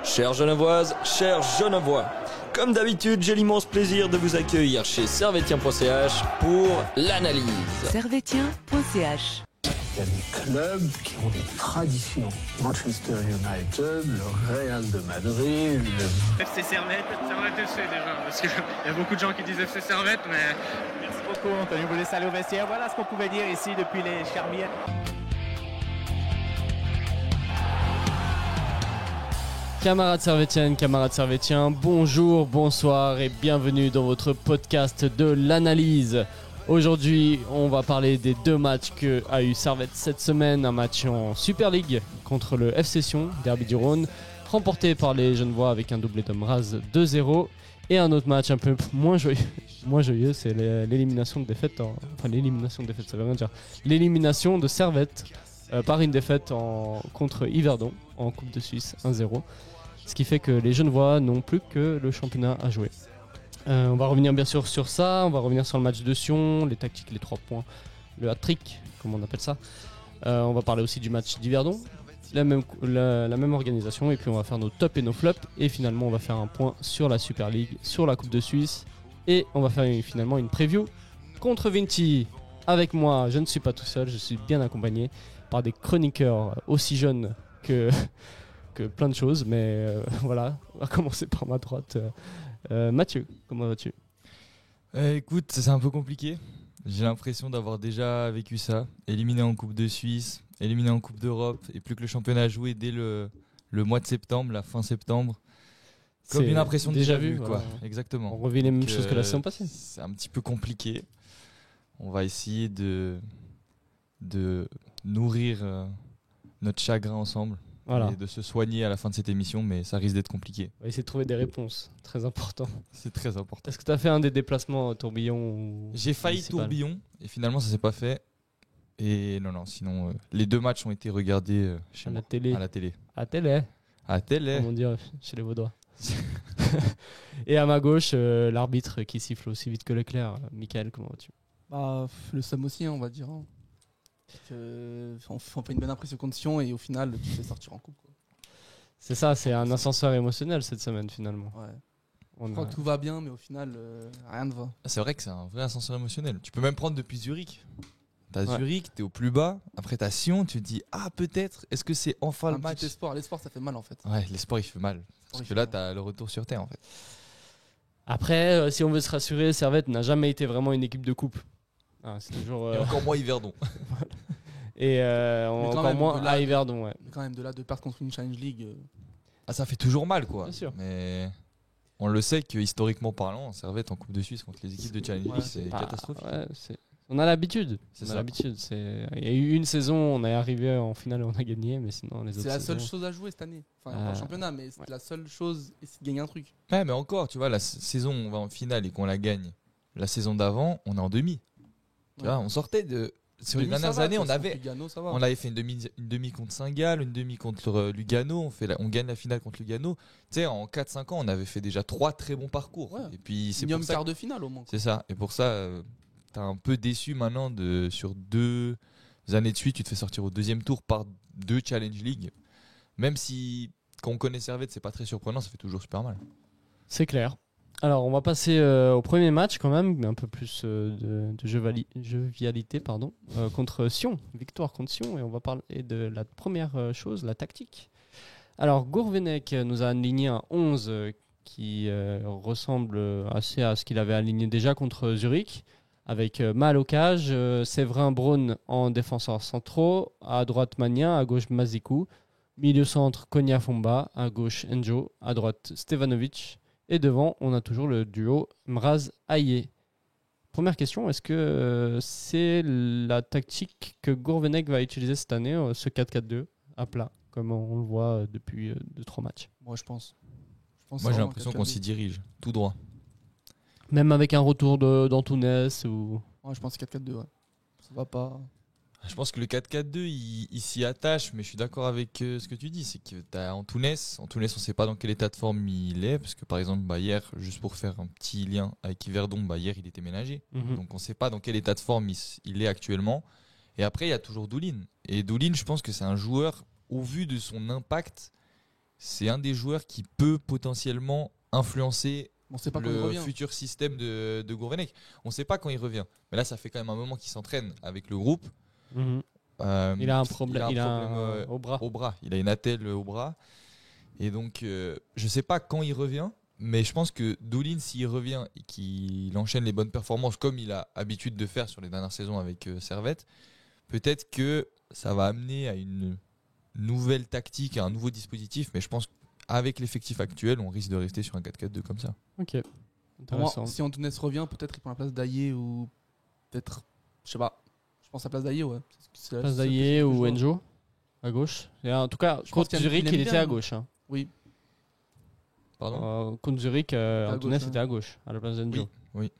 Chères Genevoises, chers Genevois, comme d'habitude, j'ai l'immense plaisir de vous accueillir chez Servetien.ch pour l'analyse. Servetien.ch. Il y a des clubs qui ont des traditions. Manchester United, le Real de Madrid, le FC Servette FC déjà, parce qu'il y a beaucoup de gens qui disent FC Servette, mais... Merci beaucoup Anthony, vous laissez aller au vestiaire. Voilà ce qu'on pouvait dire ici depuis les Charmières. Camarades servétiennes, camarades servétiens, bonjour, bonsoir et bienvenue dans votre podcast de l'analyse. Aujourd'hui, on va parler des deux matchs qu'a eu Servette cette semaine. Un match en Super League contre le FC Sion, Derby du Rhône, remporté par les Genevois avec un doublé d'Omraz 2-0. Et un autre match un peu moins joyeux, c'est l'élimination de défaite, l'élimination de défaite, ça veut rien dire. L'élimination de Servette par une défaite contre Yverdon en Coupe de Suisse 1-0. Ce qui fait que les Genevois n'ont plus que le championnat à jouer. On va revenir bien sûr sur ça, on va revenir sur le match de Sion, les tactiques, les 3 points, le hat-trick, comme on appelle ça. On va parler aussi du match d'Yverdon, la même organisation, et puis on va faire nos tops et nos flops. Et finalement, on va faire un point sur la Super League, sur la Coupe de Suisse, et on va faire finalement une preview contre Vinti. Avec moi, je ne suis pas tout seul, je suis bien accompagné par des chroniqueurs aussi jeunes que plein de choses, mais voilà, on va commencer par ma droite. Mathieu, comment vas-tu ? Écoute, c'est un peu compliqué. J'ai l'impression d'avoir déjà vécu ça. Éliminé en Coupe de Suisse, éliminé en Coupe d'Europe, et plus que le championnat à jouer dès le mois de septembre, la fin septembre. Comme une impression de déjà vu, quoi. Voilà. Exactement. On revit les mêmes choses que la saison passée. C'est un petit peu compliqué. On va essayer de nourrir notre chagrin ensemble. Voilà. Et de se soigner à la fin de cette émission, mais ça risque d'être compliqué. On va essayer de trouver des réponses, très important. C'est très important. Est-ce que tu as fait un des déplacements tourbillon ou... J'ai failli tourbillon, et finalement ça s'est pas fait. Et non, sinon les deux matchs ont été regardés chez moi, à la télé. À télé. Comme on dit chez les Vaudois. Et à ma gauche, l'arbitre qui siffle aussi vite que l'éclair. Michael, comment vas-tu ? Le Sam aussi, on va dire. On fait une bonne impression contre Sion et au final, tu te fais sortir en coupe. Quoi. C'est ça, c'est un ascenseur émotionnel cette semaine finalement. Ouais. Je crois que tout va bien, mais au final, rien ne va. C'est vrai que c'est un vrai ascenseur émotionnel. Tu peux même prendre depuis Zurich. T'as Zurich, t'es au plus bas. Après t'as Sion, tu te dis peut-être. Est-ce que c'est enfin le match ? L'espoir, ça fait mal en fait. Ouais, l'espoir il fait mal. Parce que là t'as le retour sur terre en fait. Après, si on veut se rassurer, Servette n'a jamais été vraiment une équipe de coupe. C'est toujours. Et encore moins Yverdon. Et encore moins à Yverdon, ouais. Mais quand même, de là de perdre contre une Challenge League. Ça fait toujours mal, quoi. Bien sûr. Mais on le sait que historiquement parlant, Servette en Coupe de Suisse contre les équipes de Challenge League, c'est catastrophique. Ouais, on a l'habitude. Il y a eu une saison, on est arrivé en finale et on a gagné, mais sinon les autres. C'est la seule chose à jouer cette année. Enfin, en championnat, mais c'est la seule chose, et c'est de gagner un truc. Ouais, mais encore, tu vois, la saison où on va en finale et qu'on la gagne, la saison d'avant, on est en demi. Tu vois, on sortait de. Sur les dernières années, on avait fait une demi contre Saint-Gall, une demi contre Lugano, on gagne la finale contre Lugano. Tu sais, en 4-5 ans, on avait fait déjà 3 très bons parcours. Ouais. Et puis c'est pour ça quart de finale au moins. C'est ça. Et pour ça, t'es un peu déçu maintenant sur 2 années de suite, tu te fais sortir au deuxième tour par 2 Challenge League. Même si quand on connaît Servette, c'est pas très surprenant, ça fait toujours super mal. C'est clair. Alors, on va passer au premier match quand même, un peu plus de jovialité, contre Sion, victoire contre Sion, et on va parler de la première chose, la tactique. Alors, Gourvenec nous a aligné un 11 qui ressemble assez à ce qu'il avait aligné déjà contre Zurich, avec Mal au cage, Séverin Braun en défenseurs centraux, à droite Magnin, à gauche Mazikou, milieu centre Konya Fomba, à gauche Enjo, à droite Stevanovic. Et devant, on a toujours le duo Mraz-Aye. Première question, est-ce que c'est la tactique que Gourvenec va utiliser cette année, ce 4-4-2 à plat, comme on le voit depuis 2-3 matchs ? Moi, je pense. Moi, j'ai l'impression qu'on s'y dirige, tout droit. Même avec un retour d'Antunes ou... Ouais, je pense 4-4-2, ouais. Ça va pas... Je pense que le 4-4-2, il s'y attache, mais je suis d'accord avec ce que tu dis. C'est que t'as Antunes, on sait pas dans quel état de forme il est, parce que par exemple, hier, juste pour faire un petit lien avec Yverdon, hier, il était ménagé. Donc on sait pas dans quel état de forme il est actuellement. Et après, il y a toujours Doulin. Et Doulin, je pense que c'est un joueur, au vu de son impact, c'est un des joueurs qui peut potentiellement influencer On sait pas quand il le revient. futur système de Gourvenec. On ne sait pas quand il revient. Mais là, ça fait quand même un moment qu'il s'entraîne avec le groupe. Mhm. Il a un problème, au bras. Au bras. Il a une attelle au bras. Et donc, je ne sais pas quand il revient. Mais je pense que Doulin, s'il revient et qu'il enchaîne les bonnes performances comme il a l'habitude de faire sur les dernières saisons avec Servette, peut-être que ça va amener à une nouvelle tactique, à un nouveau dispositif. Mais je pense qu'avec l'effectif actuel, on risque de rester sur un 4-4-2 comme ça. Ok. Pour moi, Intéressant. si Antunes revient, peut-être il prend la place d'Aillé ou peut-être, je sais pas. Je pense à la place d'Aillé, ouais. C'est Place c'est le d'Aillé ou joueur. Enjo à gauche. Et en tout cas, Je pense contre qu'il Zurich, aime il était bien. à gauche. Hein. Oui. Pardon Contre Zurich, à Antunes gauche, hein. était à gauche, à la place d'Enjo. Oui.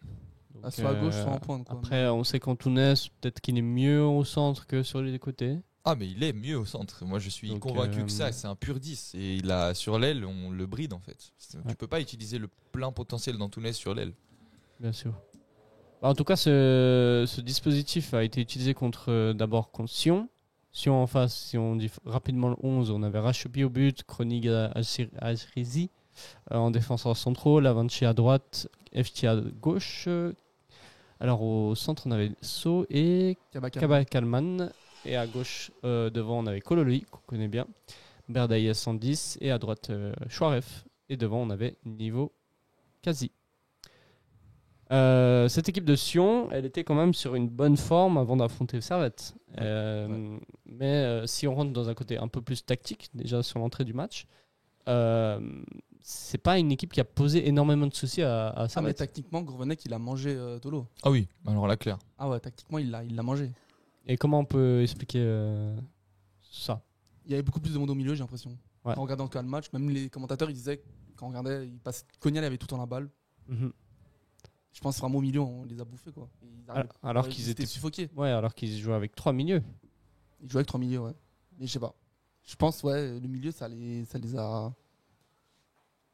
Donc, Ah, soit à gauche, soit en pointe. Quoi. Après, on sait qu'Antunes, peut-être qu'il est mieux au centre que sur les côtés. Ah, mais il est mieux au centre. Moi, je suis Donc, convaincu que ça, c'est un pur 10. Et il a, sur l'aile, on le bride en fait. Ouais. Tu peux pas utiliser le plein potentiel d'Antunes sur l'aile. Bien sûr. En tout cas, ce dispositif a été utilisé d'abord contre Sion. Sion en face, si on dit rapidement le 11, on avait Rachopi au but, Kronig Ajrizi en défenseur centraux, Lavanchi à droite, FT à gauche. Alors au centre, on avait So et Kaba Kalman. Et à gauche, devant, on avait Kololi, qu'on connaît bien, Berdaïa 110. Et à droite, Chouaref. Et devant, on avait Niveau Kazi. Cette équipe de Sion, elle était quand même sur une bonne forme avant d'affronter Servette. Mais si on rentre dans un côté un peu plus tactique, déjà sur l'entrée du match, c'est pas une équipe qui a posé énormément de soucis à Ah, mais Servette. tactiquement, Gourvenec, il a mangé Dolo. Ah oui, alors là, clair. Ah ouais, tactiquement, il l'a mangé. Et comment on peut expliquer ça? Il y avait beaucoup plus de monde au milieu, j'ai l'impression. Ouais. En regardant le match, même les commentateurs, ils disaient, quand on regardait, Cognac avait tout le temps la balle. Mhm. Je pense vraiment au milieu, on les a bouffés, quoi. Et Alors qu'ils étaient suffoqués. Ouais, alors qu'ils jouaient avec 3 milieux. Ils jouaient avec 3 milieux, ouais. Mais je sais pas. Je pense, ouais, le milieu, ça les a.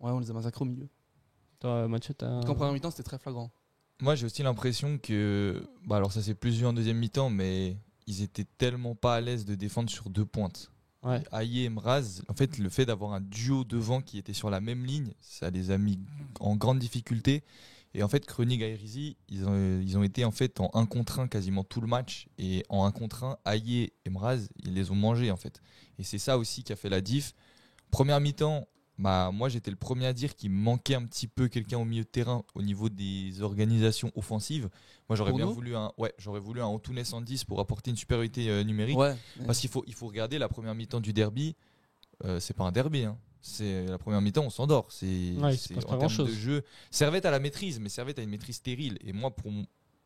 Ouais, on les a massacrés au milieu. Toi, Mathieu, t'as. En première mi-temps, c'était très flagrant. Moi, j'ai aussi l'impression que. Bah, alors, ça s'est plus vu en deuxième mi-temps, mais ils étaient tellement pas à l'aise de défendre sur 2 pointes. Ouais. Aïe et Mraz, en fait, le fait d'avoir un duo devant qui était sur la même ligne, ça les a mis en grande difficulté. Et en fait, Kronig et Rizi, ils ont été en fait en 1 contre 1 quasiment tout le match. Et en 1 contre 1, Aïe et Mraz, ils les ont mangés en fait. Et c'est ça aussi qui a fait la diff. Première mi-temps, bah, moi j'étais le premier à dire qu'il manquait un petit peu quelqu'un au milieu de terrain au niveau des organisations offensives. Moi j'aurais bien voulu un Antunes en 10 pour apporter une supériorité numérique. Ouais. Parce qu'il faut regarder la première mi-temps du derby. C'est pas un derby, hein. C'est la première mi-temps, on s'endort. C'est passe pas en termes grand-chose. de jeu. Servette a la maîtrise, mais Servette a une maîtrise stérile. Et moi, pour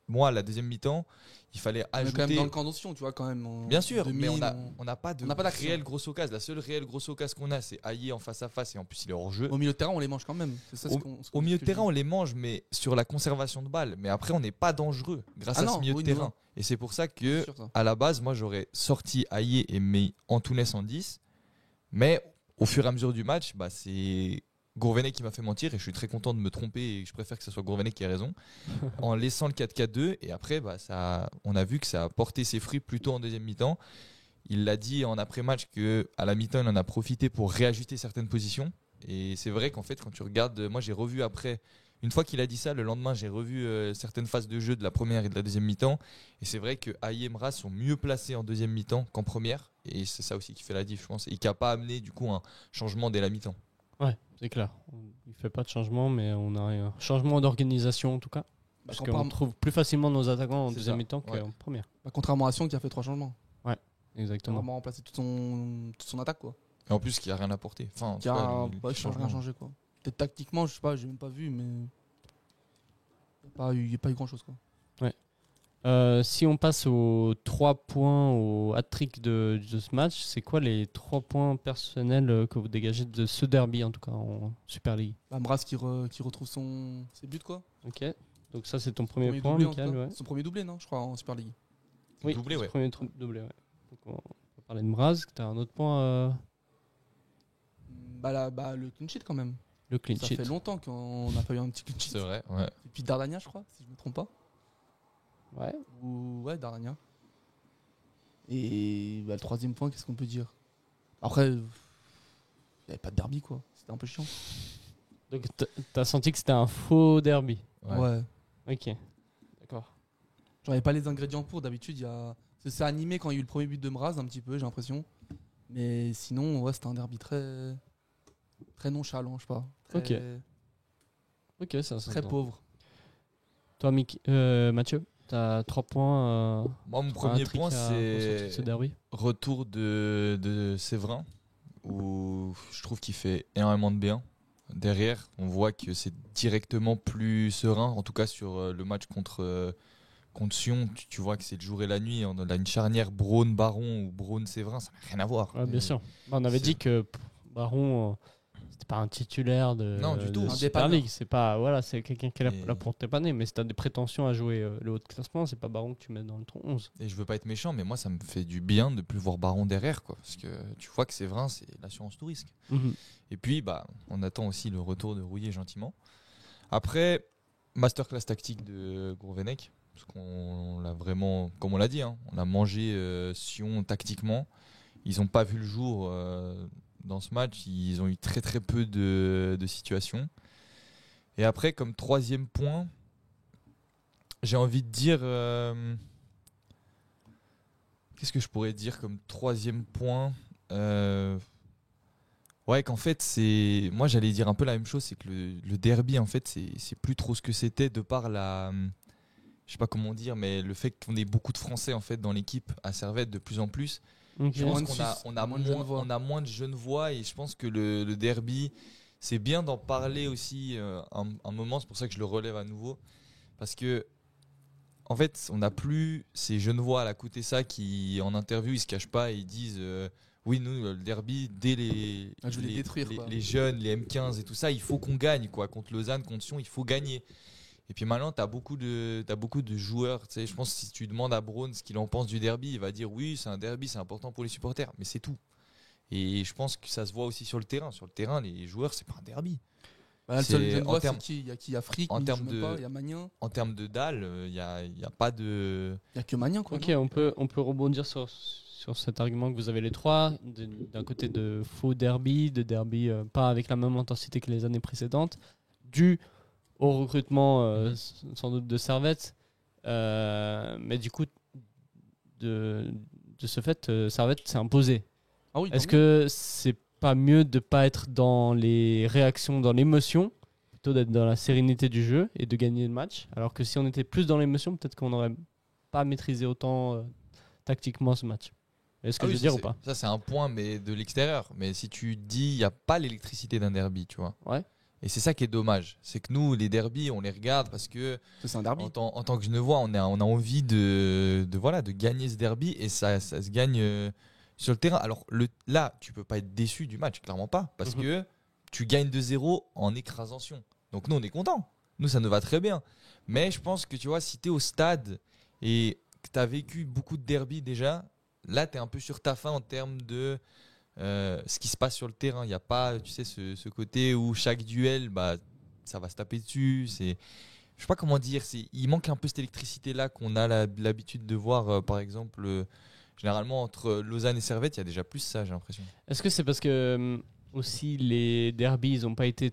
moi, la deuxième mi-temps, il fallait On est ajouter. quand même dans le camp d'Oncion, tu vois, quand même. Bien sûr, demi, mais on n'a pas de d'action. réelle grosse occasion. La seule réelle grosse occasion qu'on a, c'est Aïe en face à face, et en plus il est hors jeu. Au milieu de terrain, on les mange quand même. C'est ça, Au milieu de terrain, on les mange, mais sur la conservation de balles. Mais après, on n'est pas dangereux grâce à ce milieu de terrain. Et c'est pour ça que, à la base, moi, j'aurais sorti Aïe et mis Antunes en 10. Mais au fur et à mesure du match, bah, c'est Gourvenec qui m'a fait mentir et je suis très content de me tromper et je préfère que ce soit Gourvenec qui ait raison. En laissant le 4-4-2 et après, bah, on a vu que ça a porté ses fruits plutôt en deuxième mi-temps. Il l'a dit en après-match qu'à la mi-temps, il en a profité pour réajuster certaines positions. Et c'est vrai qu'en fait, quand tu regardes, moi j'ai revu après, une fois qu'il a dit ça, le lendemain, j'ai revu certaines phases de jeu de la première et de la deuxième mi-temps. Et c'est vrai que Aïe et Mraz sont mieux placés en deuxième mi-temps qu'en première. Et c'est ça aussi qui fait la diff, je pense. Et qui n'a pas amené du coup un changement dès la mi-temps. Ouais, c'est clair. Il fait pas de changement, mais on a un changement d'organisation en tout cas. Parce qu'on trouve plus facilement nos attaquants en deuxième mi-temps qu'en première. Bah, contrairement à Sion qui a fait 3 changements. Ouais, exactement. Il a vraiment remplacé toute son attaque, quoi. Et en plus, qui a rien apporté. Enfin, en Qui tout a cas, rien changé, quoi. Peut-être tactiquement, je sais pas, j'ai même pas vu, mais il n'y a pas eu grand-chose, quoi. Ouais. Si on passe aux 3 points au hat-trick de ce match, c'est quoi les 3 points personnels que vous dégagez de ce derby, en tout cas en Super League? Bah, Mraz qui retrouve ses buts, quoi. Ok, donc ça c'est ton premier point, doublé, Michael. Ouais. Son premier doublé, non, je crois, en Super League. Oui, doublé, son ouais. premier doublé, ouais. Donc on va parler de Mraz, tu as un autre point, Bah, le clean sheet, quand même. le clean Ça sheet. fait longtemps qu'on n'a pas eu un petit clean sheet. C'est vrai, ouais. Depuis Dardania, je crois, si je me trompe pas. Ouais. Ouais, Dardania. Et bah, le troisième point, qu'est-ce qu'on peut dire? Après, Il n'y avait pas de derby, quoi. C'était un peu chiant. Donc t'as senti que c'était un faux derby. Ouais. Ok, d'accord. J'en avais pas les ingrédients pour. D'habitude, c'est animé quand il y a eu le premier but de Mraz, un petit peu, j'ai l'impression. Mais sinon, ouais, c'était un derby très, très nonchalant, je sais pas. Ok, ça Très pauvre. Toi, Mathieu, t'as 3 points. Moi, mon premier point, c'est ce derby. Retour de Séverin, où je trouve qu'il fait énormément de bien. Derrière, on voit que c'est directement plus serein, en tout cas sur le match contre Sion. Tu vois que c'est le jour et la nuit. On a une charnière Braun-Baron ou Braun-Séverin, ça n'a rien à voir. Ouais, bien sûr. On avait dit que Baron, c'était pas un titulaire de Super League. C'est pas, voilà, c'est quelqu'un qui est là pour dépanner, mais si t'as des prétentions à jouer le haut de classement, c'est pas Baron que tu mets dans le ton 11. Et je veux pas être méchant, mais moi ça me fait du bien de plus voir Baron derrière, quoi, parce que tu vois que Séverin, c'est l'assurance tout risque. Et puis on attend aussi le retour de Rouillé gentiment. Après, masterclass tactique de Gourvenec, parce qu'on l'a vraiment, comme on l'a dit, on a mangé Sion tactiquement. Ils n'ont pas vu le jour dans ce match. Ils ont eu très très peu de situations. Et après, comme troisième point, j'ai envie de dire... qu'est-ce que je pourrais dire comme troisième point Ouais, qu'en fait, moi j'allais dire un peu la même chose, c'est que le derby, en fait, c'est plus trop ce que c'était de par la... je sais pas comment dire, mais le fait qu'on ait beaucoup de Français en fait dans l'équipe à Servette de plus en plus. Je pense qu'on a moins de jeunes voix et je pense que le derby, c'est bien d'en parler aussi un moment. C'est pour ça que je le relève à nouveau, parce que en fait, on n'a plus ces jeunes voix à la côté ça qui en interview ils se cachent pas et ils disent oui, nous le derby dès les jeunes, les M15 et tout ça, il faut qu'on gagne quoi, contre Lausanne, contre Sion, il faut gagner. Et puis maintenant, tu as beaucoup de joueurs. Tu sais, je pense que si tu demandes à Braun ce qu'il en pense du derby, il va dire oui, c'est un derby, c'est important pour les supporters. Mais c'est tout. Et je pense que ça se voit aussi sur le terrain. Sur le terrain, les joueurs, c'est pas un derby. Le seul jeune voix, c'est qui ? Il y a qui ? Afrique, il y a Magnin. En termes de dalle, il n'y a pas de... Il n'y a que Magnin, quoi. Ok, on peut rebondir sur cet argument que vous avez les trois. D'un côté de faux derby, de derby pas avec la même intensité que les années précédentes, dû au recrutement sans doute de Servette, mais du coup de ce fait Servette s'est imposé. Ah oui, est-ce que c'est pas mieux de pas être dans les réactions, dans l'émotion, plutôt d'être dans la sérénité du jeu et de gagner le match, alors que si on était plus dans l'émotion, peut-être qu'on n'aurait pas maîtrisé autant tactiquement ce match. Est-ce que je veux dire ou pas ? Ça c'est un point, mais de l'extérieur. Mais si tu dis il n'y a pas l'électricité d'un derby, tu vois. Ouais. Et c'est ça qui est dommage, c'est que nous, les derbys, on les regarde parce que c'est un derby. En tant que Genevois, on a envie de gagner ce derby et ça se gagne sur le terrain. Alors là, tu peux pas être déçu du match, clairement pas, parce que tu gagnes 2-0 en écrasant Sion. Donc nous, on est contents. Nous, ça nous va très bien. Mais je pense que tu vois, si tu es au stade et que tu as vécu beaucoup de derbys déjà, là, tu es un peu sur ta faim en termes de... ce qui se passe sur le terrain. Il n'y a pas, tu sais, ce côté où chaque duel, ça va se taper dessus. Je sais pas comment dire. Il manque un peu cette électricité-là qu'on a l'habitude de voir, par exemple, généralement entre Lausanne et Servette, il y a déjà plus ça, j'ai l'impression. Est-ce que c'est parce que aussi les derbys, ils n'ont pas été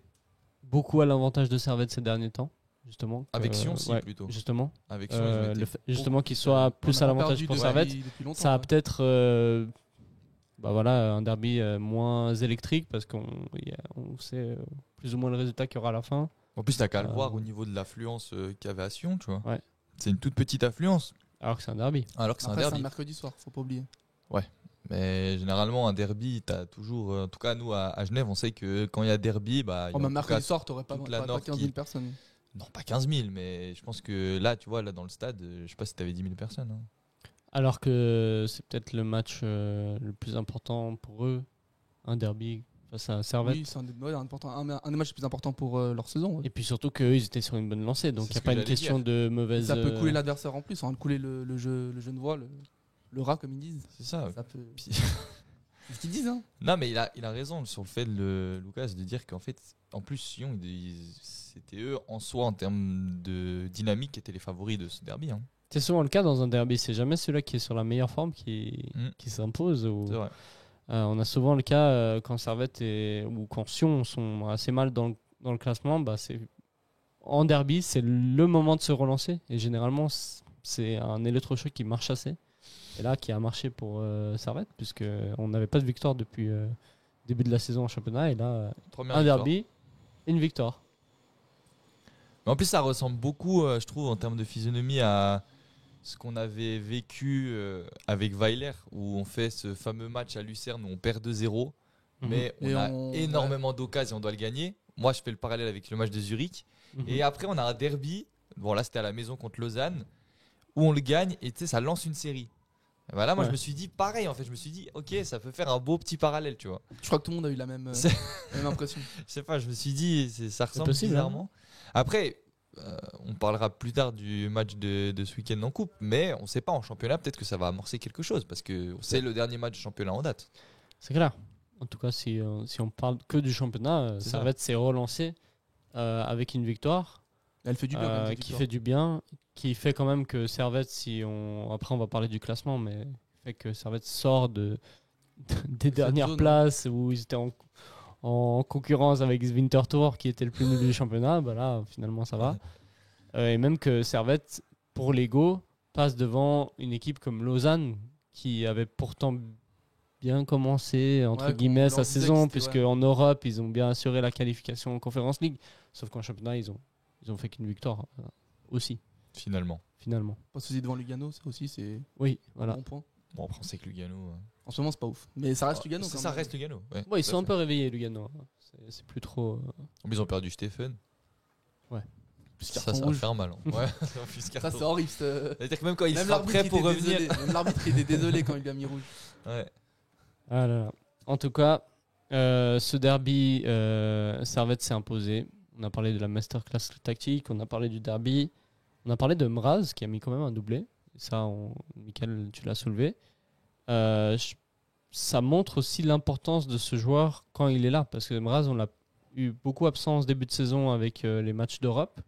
beaucoup à l'avantage de Servette ces derniers temps, justement avec Sion, plutôt. Justement. Avec Sion, justement qu'ils soient plus à l'avantage pour Servette, ça a peut-être... un derby moins électrique parce qu'on sait plus ou moins le résultat qu'il y aura à la fin. En plus, t'as qu'à le voir au niveau de l'affluence qu'il y avait à Sion, tu vois. Ouais. C'est une toute petite affluence. Alors que c'est un derby. C'est un mercredi soir, faut pas oublier. Ouais. Mais généralement, un derby, t'as toujours. En tout cas, nous, à Genève, on sait que quand il y a derby, même mercredi soir, t'aurais pas 15 000 personnes. Non, pas 15 000, mais je pense que là, tu vois, là dans le stade, je sais pas si t'avais 10 000 personnes. Alors que c'est peut-être le match le plus important pour eux, un derby face à Servette. Oui, c'est un des matchs les plus importants pour leur saison. Ouais. Et puis surtout qu'eux, ils étaient sur une bonne lancée, donc il n'y a pas une question de mauvaise... Ça peut couler l'adversaire en plus, couler le Genevois, le rat comme ils disent. C'est ça. Peut... c'est ce qu'ils disent. Non, mais il a raison sur le fait, Lucas, de dire qu'en fait, en plus, Sion, c'était eux en soi, en termes de dynamique, qui étaient les favoris de ce derby. C'est souvent le cas dans un derby, c'est jamais celui-là qui est sur la meilleure forme qui s'impose. C'est vrai. On a souvent le cas quand Servette ou quand Sion sont assez mal dans le classement, en derby, c'est le moment de se relancer. Et généralement, c'est un électrochoc qui marche assez. Et là, qui a marché pour Servette, puisqu'on n'avait pas de victoire depuis début de la saison en championnat. Et là, un derby, une victoire. Mais en plus, ça ressemble beaucoup, je trouve, en termes de physionomie à ce qu'on avait vécu avec Weiler, où on fait ce fameux match à Lucerne où on perd 2-0, mais on a énormément d'occasions, on doit le gagner. Moi, je fais le parallèle avec le match de Zurich. Et après, on a un derby. Bon, là, c'était à la maison contre Lausanne, où on le gagne et tu sais, ça lance une série. Et voilà, moi, je me suis dit pareil. En fait, je me suis dit, ok, ça peut faire un beau petit parallèle, tu vois. Je crois que tout le monde a eu la même impression. Je sais pas, je me suis dit, ça ressemble possible, bizarrement. Après, on parlera plus tard du match de ce week-end en coupe, mais on sait pas en championnat, peut-être que ça va amorcer quelque chose parce que c'est le dernier match de championnat en date. C'est clair. En tout cas, si on parle que du championnat, Servette s'est relancé avec une victoire. Elle fait du bien. Qui fait du bien, qui fait quand même que Servette, après on va parler du classement, mais fait que Servette sort des dernières places où ils étaient en concurrence avec Winterthur qui était le plus nul du championnat. Bah là, finalement, ça va. Et même que Servette, pour l'ego, passe devant une équipe comme Lausanne qui avait pourtant bien commencé entre guillemets sa saison, puisque en Europe ils ont bien assuré la qualification en Conference League, sauf qu'en championnat ils ont fait qu'une victoire aussi finalement. Pas souci devant Lugano, ça aussi c'est voilà. un bon point. Bon, après on sait que Lugano en ce moment c'est pas ouf, mais ça reste Lugano. Ça reste Lugano. Ils sont un peu réveillés Lugano. C'est plus trop. Ils ont perdu Stéphane. Ouais. Ça va faire mal. Ouais. Ça c'est horrible. C'est-à-dire que même quand il sera prêt pour revenir, même l'arbitre était désolé quand il lui a mis rouge. Ouais. Ah là là. En tout cas, ce derby, Servette s'est imposé. On a parlé de la masterclass tactique, on a parlé du derby, on a parlé de Mraz qui a mis quand même un doublé. Ça, Mickaël, tu l'as soulevé. Ça montre aussi l'importance de ce joueur quand il est là, parce que Mraz, on l'a eu beaucoup absent ce début de saison avec les matchs d'Europe.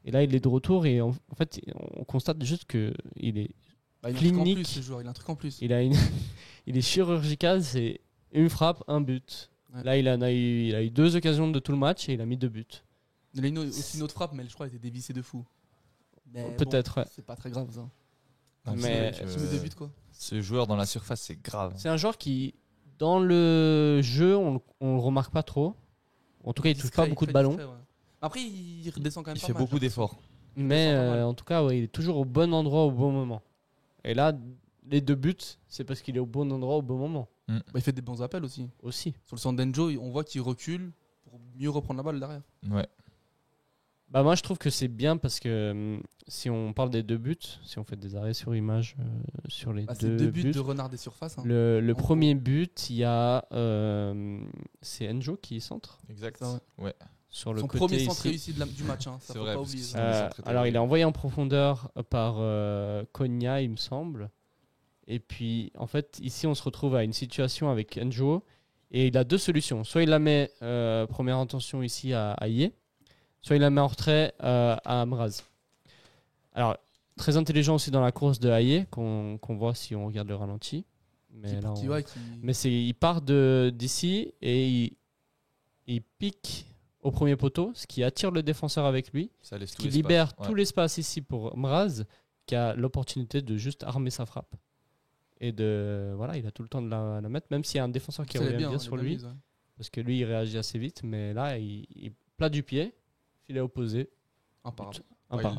Et là, il est de retour et en fait, on constate juste qu'il est clinique. Ce joueur, il a un truc en plus. Il est chirurgical, c'est une frappe, un but. Ouais. Là, il a eu 2 occasions de tout le match et il a mis 2 buts. Il a aussi une autre frappe, mais je crois qu'elle était dévissée de fou. Peut-être, ouais. C'est pas très grave, ça. Mais tu mets 2 buts, quoi. Ce joueur dans la surface, c'est grave. C'est un joueur qui, dans le jeu, on le remarque pas trop. En tout cas, il touche pas beaucoup de ballons. Après, il redescend quand même. Il fait beaucoup d'efforts. Mais en tout cas, il est toujours au bon endroit au bon moment. Et là, les 2 buts, c'est parce qu'il est au bon endroit au bon moment. Il fait des bons appels aussi. Sur le centre d'Enjo, on voit qu'il recule pour mieux reprendre la balle derrière. Ouais. Bah moi, je trouve que c'est bien parce que si on parle des 2 buts, si on fait des arrêts sur image sur les 2 buts de Renard des surfaces. Hein. Le premier but, il y a c'est Enjo qui centre. Exact. Ça, ouais. Sur le son côté premier centre réussi du match, hein. Ça faut pas oublier. Alors il est envoyé en profondeur par Konya, il me semble. Et puis en fait ici on se retrouve à une situation avec Enjo et il a 2 solutions. Soit il la met première intention ici à Aïe, soit il la met en retrait à Mraz. Alors très intelligent aussi dans la course de Aïe qu'on voit si on regarde le ralenti. Mais là, mais il part d'ici et il pique au premier poteau, ce qui attire le défenseur avec lui, ce qui libère tout l'espace ici pour Mraz, qui a l'opportunité de juste armer sa frappe. Et il a tout le temps de la mettre, même s'il y a un défenseur qui revient bien sur lui, parce que lui, il réagit assez vite, mais là, il plat du pied, filet opposé. Imparable.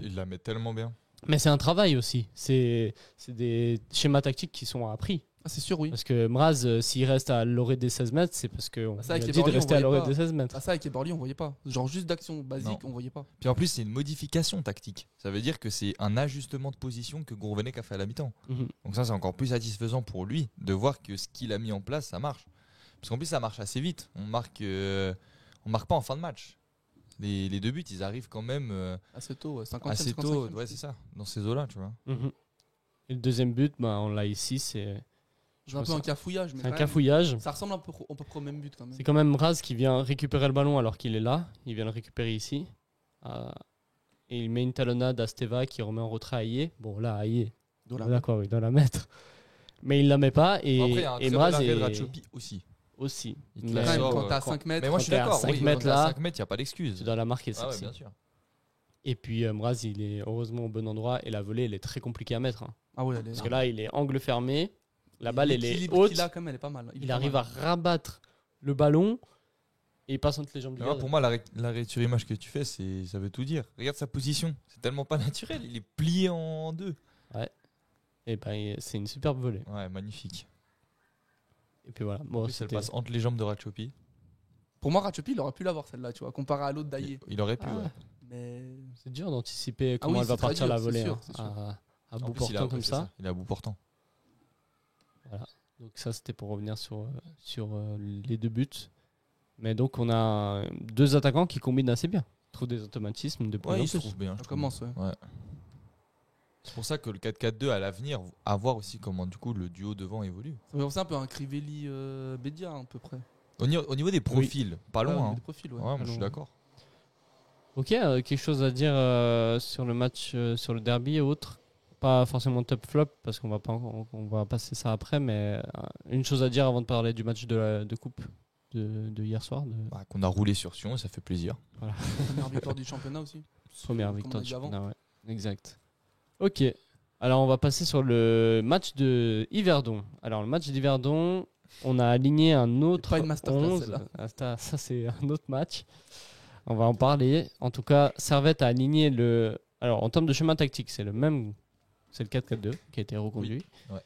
Il la met tellement bien. Mais c'est un travail aussi. C'est des schémas tactiques qui sont appris. Ah, c'est sûr, oui. Parce que Mraz, s'il reste à l'orée des 16 mètres, c'est parce qu'on a dit de rester à l'orée des 16 mètres. Ça, avec Eberly, on voyait pas. Genre juste d'action basique, on voyait pas. Puis en plus, c'est une modification tactique. Ça veut dire que c'est un ajustement de position que Gourvenec a fait à la mi-temps. Donc ça, c'est encore plus satisfaisant pour lui de voir que ce qu'il a mis en place, ça marche. Parce qu'en plus, ça marche assez vite. On marque pas en fin de match. Les 2 buts, ils arrivent quand même assez tôt, 50e, assez tôt, ouais, c'est ça, dans ces eaux-là, tu vois. Et le deuxième but, on l'a ici, c'est un peu un cafouillage. C'est un cafouillage. Ça ressemble un peu au même but quand même. C'est quand même Mraz qui vient récupérer le ballon alors qu'il est là. Il vient le récupérer ici. Et il met une talonnade à Steva qui remet en retrait à Aïe. Bon, là, Aïe, d'accord, il doit la mettre. Mais il la met pas et, Après, il y a un et très bon Mraz arrêt de est Ratchopi aussi. aussi. Il te Mais la sort, quand t'as 5 mètres, mais moi, je suis quand t'es à d'accord. 5 oui, mètres, quand t'es à là, 5 mètres, il n'y a pas d'excuse. tu dois la marquer, Ah ouais, celle-ci. bien sûr. Et puis Mraz, il est heureusement au bon endroit et la volée, elle est très compliquée à mettre. Hein. Ah ouais, elle est. Parce que là, il est angle fermé, la balle, elle est L'équilibre haute, qu'il a, quand même, elle est pas mal. il arrive à rabattre le ballon et il passe entre les jambes du Alors, gardien. pour moi, l'arrêt sur image que tu fais, ça veut tout dire. Regarde sa position. C'est tellement pas naturel. Il est plié en deux. Et ben, c'est une superbe volée. Ouais, magnifique. Et puis voilà. En Bon, plus, elle c'était- passe entre les jambes de Ratchopi. Pour moi, Ratchopi, il aurait pu l'avoir celle-là, tu vois, comparé à l'autre d'Aïe. Il aurait pu, Ah. ouais. Mais. C'est dur d'anticiper comment oui, elle va c'est très partir dur, la c'est volée sûr, hein, c'est sûr. à En bout plus, portant comme c'est ça. Il est à bout portant. Donc ça, c'était pour revenir sur les deux buts. Mais donc, on a deux attaquants qui combinent assez bien. Ils trouvent des automatismes de plus Ouais, en il se plus. trouve bien. Ça commence, ouais. Ouais. C'est pour ça que le 4-4-2 à l'avenir, à voir aussi comment du coup le duo devant évolue. Ça me fait penser un peu à un Crivelli Bédia, à peu près. Au niveau des profils, pas Ouais, au loin. niveau Hein. des profils, ouais. Ouais, moi Pas je suis loin. d'accord. Ok, quelque chose à dire sur le match, sur le derby et autres. Pas forcément top flop parce qu'on va passer ça après, mais une chose à dire avant de parler du match de coupe de hier soir. Bah, qu'on a roulé sur Sion et ça fait plaisir. Première victoire du championnat aussi. Première Comme on victoire a du dit avant. championnat, ouais. Exact. Ok. Alors on va passer sur le match de Yverdon. Alors le match d'Yverdon, on a aligné un autre pas une masterclass, 11. celle-là. Ça c'est un autre match. On va en parler. En tout cas, Servette a aligné le. Alors en termes de chemin tactique, c'est le même. C'est le 4-4-2 qui a été reconduit. Oui. Ouais.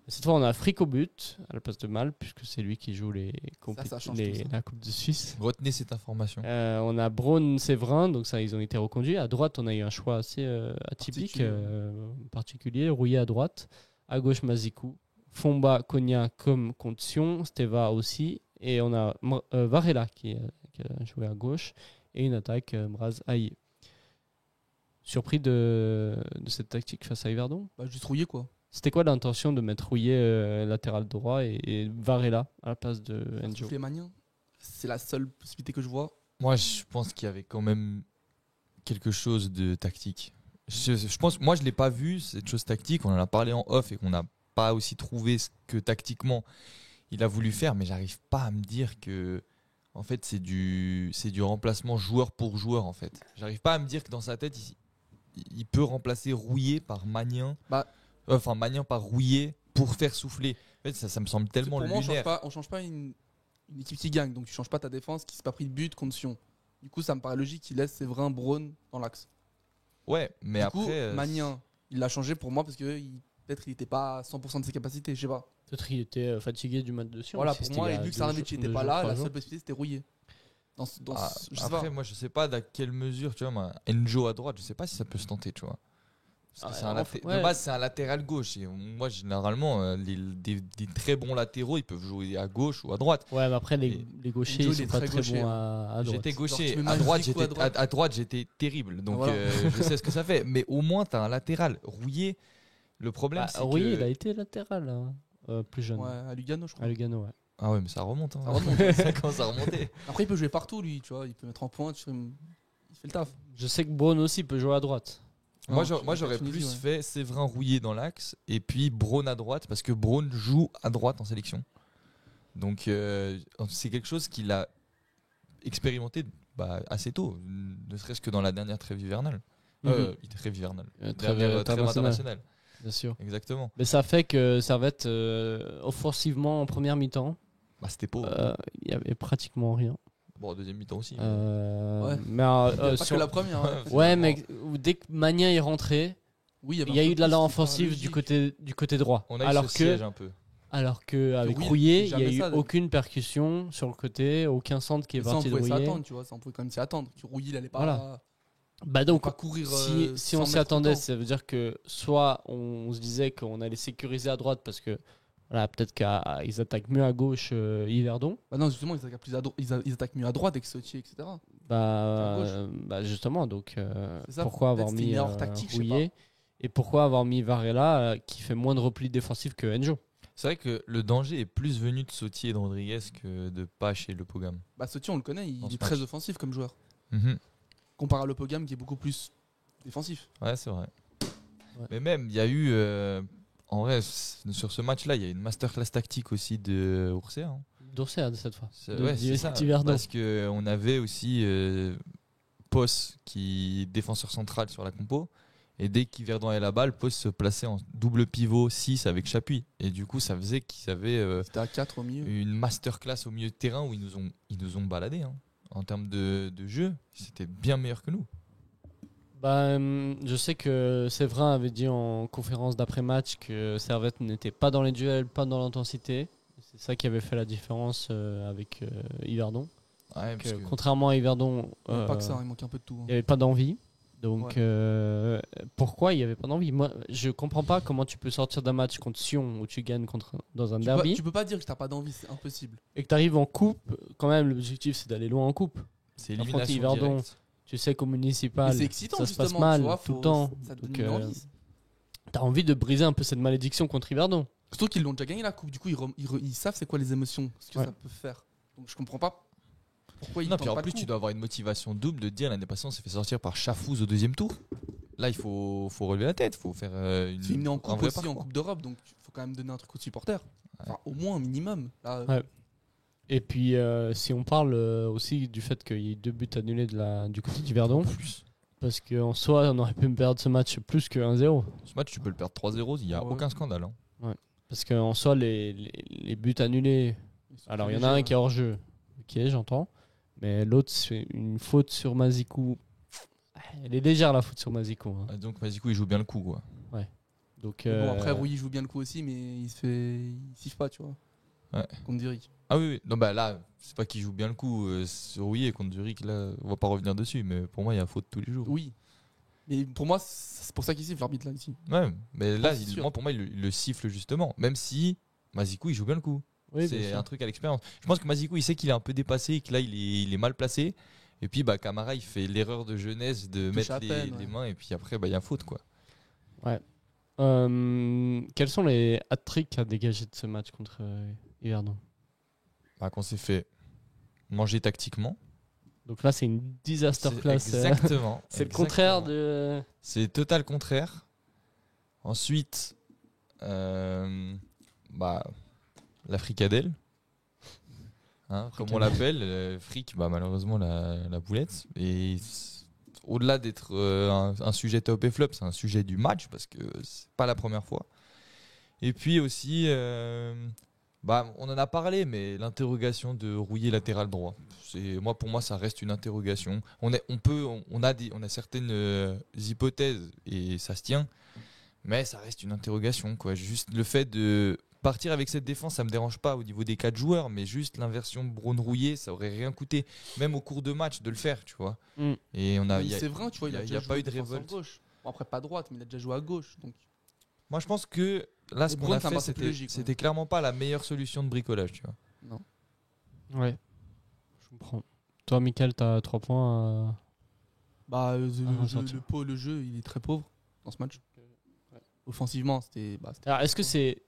Cette fois, on a Frick au but à la place de Mal, puisque c'est lui qui joue Ça change tout, ça. la Coupe de Suisse. Retenez cette information. On a Braun Séverin, donc ça, ils ont été reconduits. À droite, on a eu un choix assez atypique, particulier. Rouillé à droite. À gauche, Mazikou. Fomba, Konya comme contre Sion. Steva aussi. Et on a Varela qui a joué à gauche. Et une attaque, Mraz Aïe. Surpris de cette tactique face à Yverdon. Bah, juste rouillé, quoi. C'était quoi l'intention de mettre Rouillé latéral droit et Varela à la place de Enjo? Les Maniens, c'est la seule possibilité que je vois. Moi, je pense qu'il y avait quand même quelque chose de tactique. Je pense, moi, je l'ai pas vu cette chose tactique. On en a parlé en off et qu'on n'a pas aussi trouvé ce que tactiquement il a voulu faire, mais j'arrive pas à me dire que en fait c'est du remplacement joueur pour joueur en fait. J'arrive pas à me dire que dans sa tête il peut remplacer Rouillé par Magnin. Enfin Magnin par Rouillé pour faire souffler. En fait, ça me semble tellement pour moi, lunaire. on change pas une équipe qui gagne, donc tu changes pas ta défense qui s'est pas pris de but contre Sion. Du coup, ça me paraît logique qu'il laisse Séverin, Braun dans l'axe. Ouais, mais du après coup, Magnin, il l'a changé pour moi parce que peut-être il était pas à 100% de ses capacités, je sais pas. Peut-être qu'il était fatigué du match de Sion. Voilà, si pour c'était moi, il y et a vu que deux Sarnavich jours- n'était deux pas jours, là, trois la jours. seule possibilité c'était rouillé. Je sais après, pas. moi, je sais pas dans quelle mesure, tu vois, Enjo à droite, je sais pas si ça peut se tenter, tu vois. Parce que de base, c'est un latéral gauche. Et moi, généralement, des très bons latéraux, ils peuvent jouer à gauche ou à droite. Ouais, mais après, les gauchers, Enjo, ils il est sont pas très très gaucher, bons à droite. J'étais gaucher. Genre, tu mets À droite, Mazikou à droite, j'étais terrible. Donc, Voilà. je sais ce que ça fait. Mais au moins, tu as un latéral. Rouillé, le problème, c'est Oui, que... il a été latéral, hein, plus jeune. Ouais, à Lugano, je crois. À Lugano, ouais. Ah ouais, mais ça remonte. Hein. Ça remonte. Ça commence à remonter. Après, il peut jouer partout, lui, tu vois. Il peut mettre en pointe, il fait le taf. Je sais que Braun aussi peut jouer à droite. Moi, Non, j'aurais Tunisie, plus ouais. fait Séverin Rouillé dans l'axe et puis Braun à droite parce que Braun joue à droite en sélection. Donc, c'est quelque chose qu'il a expérimenté assez tôt, ne serait-ce que dans la dernière trêve hivernale. Trêve hivernale. Trêve Dernière internationale. Bien sûr. Exactement. Mais ça fait que Servette, offensivement, en première mi-temps, Bah, c'était pauvre. il y avait pratiquement rien. Bon, deuxième mi-temps aussi. Ouais. Mais Pas sur- que la première. hein. ouais, mais dès que Magnin est rentré, Oui, il y a eu de l'allant la offensif du côté droit. On a alors eu ce que siège un peu. Alors qu'avec Rouillé, Rouillé, il n'y a jamais eu ça, aucune percussion sur le côté, aucun centre qui est Ça, on parti de pouvait s'y Rouillé. attendre, tu vois. Ça, on pouvait quand même s'y attendre. Que Rouillé, il allait pas. Voilà. Bah donc, pas courir. si on 100 s'y mètres attendait, tout le temps. ça veut dire que soit on se disait qu'on allait sécuriser à droite parce que voilà, peut-être qu'ils attaquent mieux à gauche Yverdon. Bah non, justement, ils attaquent, ils attaquent mieux à droite avec Sautier, etc. Bah justement, donc C'est ça, pourquoi avoir peut-être c'était mis une erreur tactique, je sais Rouillé et pourquoi avoir mis Varela qui fait moins de repli défensif que Enjo? C'est vrai que le danger est plus venu de Sautier et de Rodriguez que de Pache et Le Pogam. Bah Sautier, on le connaît, il Dans ce est très match. offensif comme joueur. Mhm. Comparé à Le Pogam qui est beaucoup plus défensif. Ouais, c'est vrai. Ouais. Mais même, il y a eu En vrai, sur ce match-là, il y a une masterclass tactique aussi de Ourser. Hein. D'Ourser, cette fois. C'est ça. Parce qu'on avait aussi Pos, qui est défenseur central sur la compo. Et dès qu'Yverdon avait la balle, Pos se plaçait en double pivot 6 avec Chapuis. Et du coup, ça faisait qu'ils avaient C'était à 4 au milieu. une masterclass au milieu de terrain où ils nous ont baladés. Hein. En termes de jeu, c'était bien meilleur que nous. Je sais que Séverin avait dit en conférence d'après-match que Servette n'était pas dans les duels, pas dans l'intensité. C'est ça qui avait fait la différence avec Yverdon. Ouais, parce que... Contrairement à Yverdon, pas que ça, il manquait un peu de tout. Il n'y avait pas d'envie. Donc pourquoi il n'y avait pas d'envie? Moi, je comprends pas comment tu peux sortir d'un match contre Sion où tu gagnes dans un derby. Tu peux pas dire que tu n'as pas d'envie, c'est impossible. Et que tu arrives en coupe, quand même, l'objectif c'est d'aller loin en coupe. C'est élimination directe. Tu sais qu'au municipal, c'est excitant, ça se passe mal tout le temps. Ça te Donc, donne envie. t'as envie de briser un peu cette malédiction contre Yverdon. Surtout qu'ils l'ont déjà gagné la coupe, du coup ils savent c'est quoi les émotions, ce que ça peut faire. Donc je comprends pas pourquoi ils non, tentent puis en pas plus, tu dois avoir une motivation double de te dire l'année passée on s'est fait sortir par Chafouz au deuxième tour. Là, il faut relever la tête, il faut faire une. Tu es en coupe aussi, en Coupe d'Europe, donc il faut quand même donner un truc aux supporters. Enfin, au moins un minimum. Là, ouais. Et puis, si on parle aussi du fait qu'il y ait 2 buts annulés du côté d'Yverdon, parce qu'en soi, on aurait pu perdre ce match plus que 1-0. Ce match, tu peux le perdre 3-0, il n'y a aucun scandale. Hein. Ouais. Parce qu'en soi, les buts annulés, alors il y en a un qui est hors jeu, j'entends, mais l'autre, c'est une faute sur Mazikou. Elle est légère la faute sur Mazikou. Hein. Donc Mazikou, il joue bien le coup, quoi. Ouais. Donc, bon, après, Rouilly joue bien le coup aussi, mais il siffle pas, tu vois. Ouais. Contre Zurich. Ah oui. Non, bah là, c'est pas qu'il joue bien le coup. Sur Rouilly et contre Zurich, là, on va pas revenir dessus, mais pour moi, il y a faute tous les jours. Oui. Mais pour moi, c'est pour ça qu'il siffle l'arbitre là ici. Ouais, mais là, pour moi, il le siffle justement. Même si Mazikou, il joue bien le coup. Oui, c'est un truc à l'expérience. Je pense que Mazikou, il sait qu'il est un peu dépassé et que là, il est mal placé. Et puis, Camara, il fait l'erreur de jeunesse de mettre les mains. Et puis après, il y a faute, quoi. Ouais. Quels sont les hat-tricks à dégager de ce match contre Yverdon? Qu'on s'est fait manger tactiquement. Donc là, c'est une disaster class. Exactement. C'est le contraire de. C'est total contraire. Ensuite, la fricadelle. Hein, comme on l'appelle, fric, malheureusement la boulette. Et au-delà d'être un sujet top et flop, c'est un sujet du match parce que c'est pas la première fois. Et puis aussi, on en a parlé, mais l'interrogation de Rouillet latéral droit. Pour moi, ça reste une interrogation. On a certaines hypothèses et ça se tient, mais ça reste une interrogation, quoi. Juste le fait de partir avec cette défense, ça me dérange pas au niveau des 4 joueurs, mais juste l'inversion Braun-Rouillet, ça aurait rien coûté, même au cours de match, de le faire, tu vois. Et c'est vrai, tu vois, il a pas eu de révolte. Gauche. Bon, après pas droite, mais il a déjà joué à gauche, donc. Moi, je pense que là, ce qu'on a fait, c'était clairement pas la meilleure solution de bricolage, tu vois. Non. Ouais. Je comprends. Toi, Mickaël, t'as 3 points. Le jeu, il est très pauvre dans ce match. Ouais. Offensivement, c'était. Alors, est-ce que c'est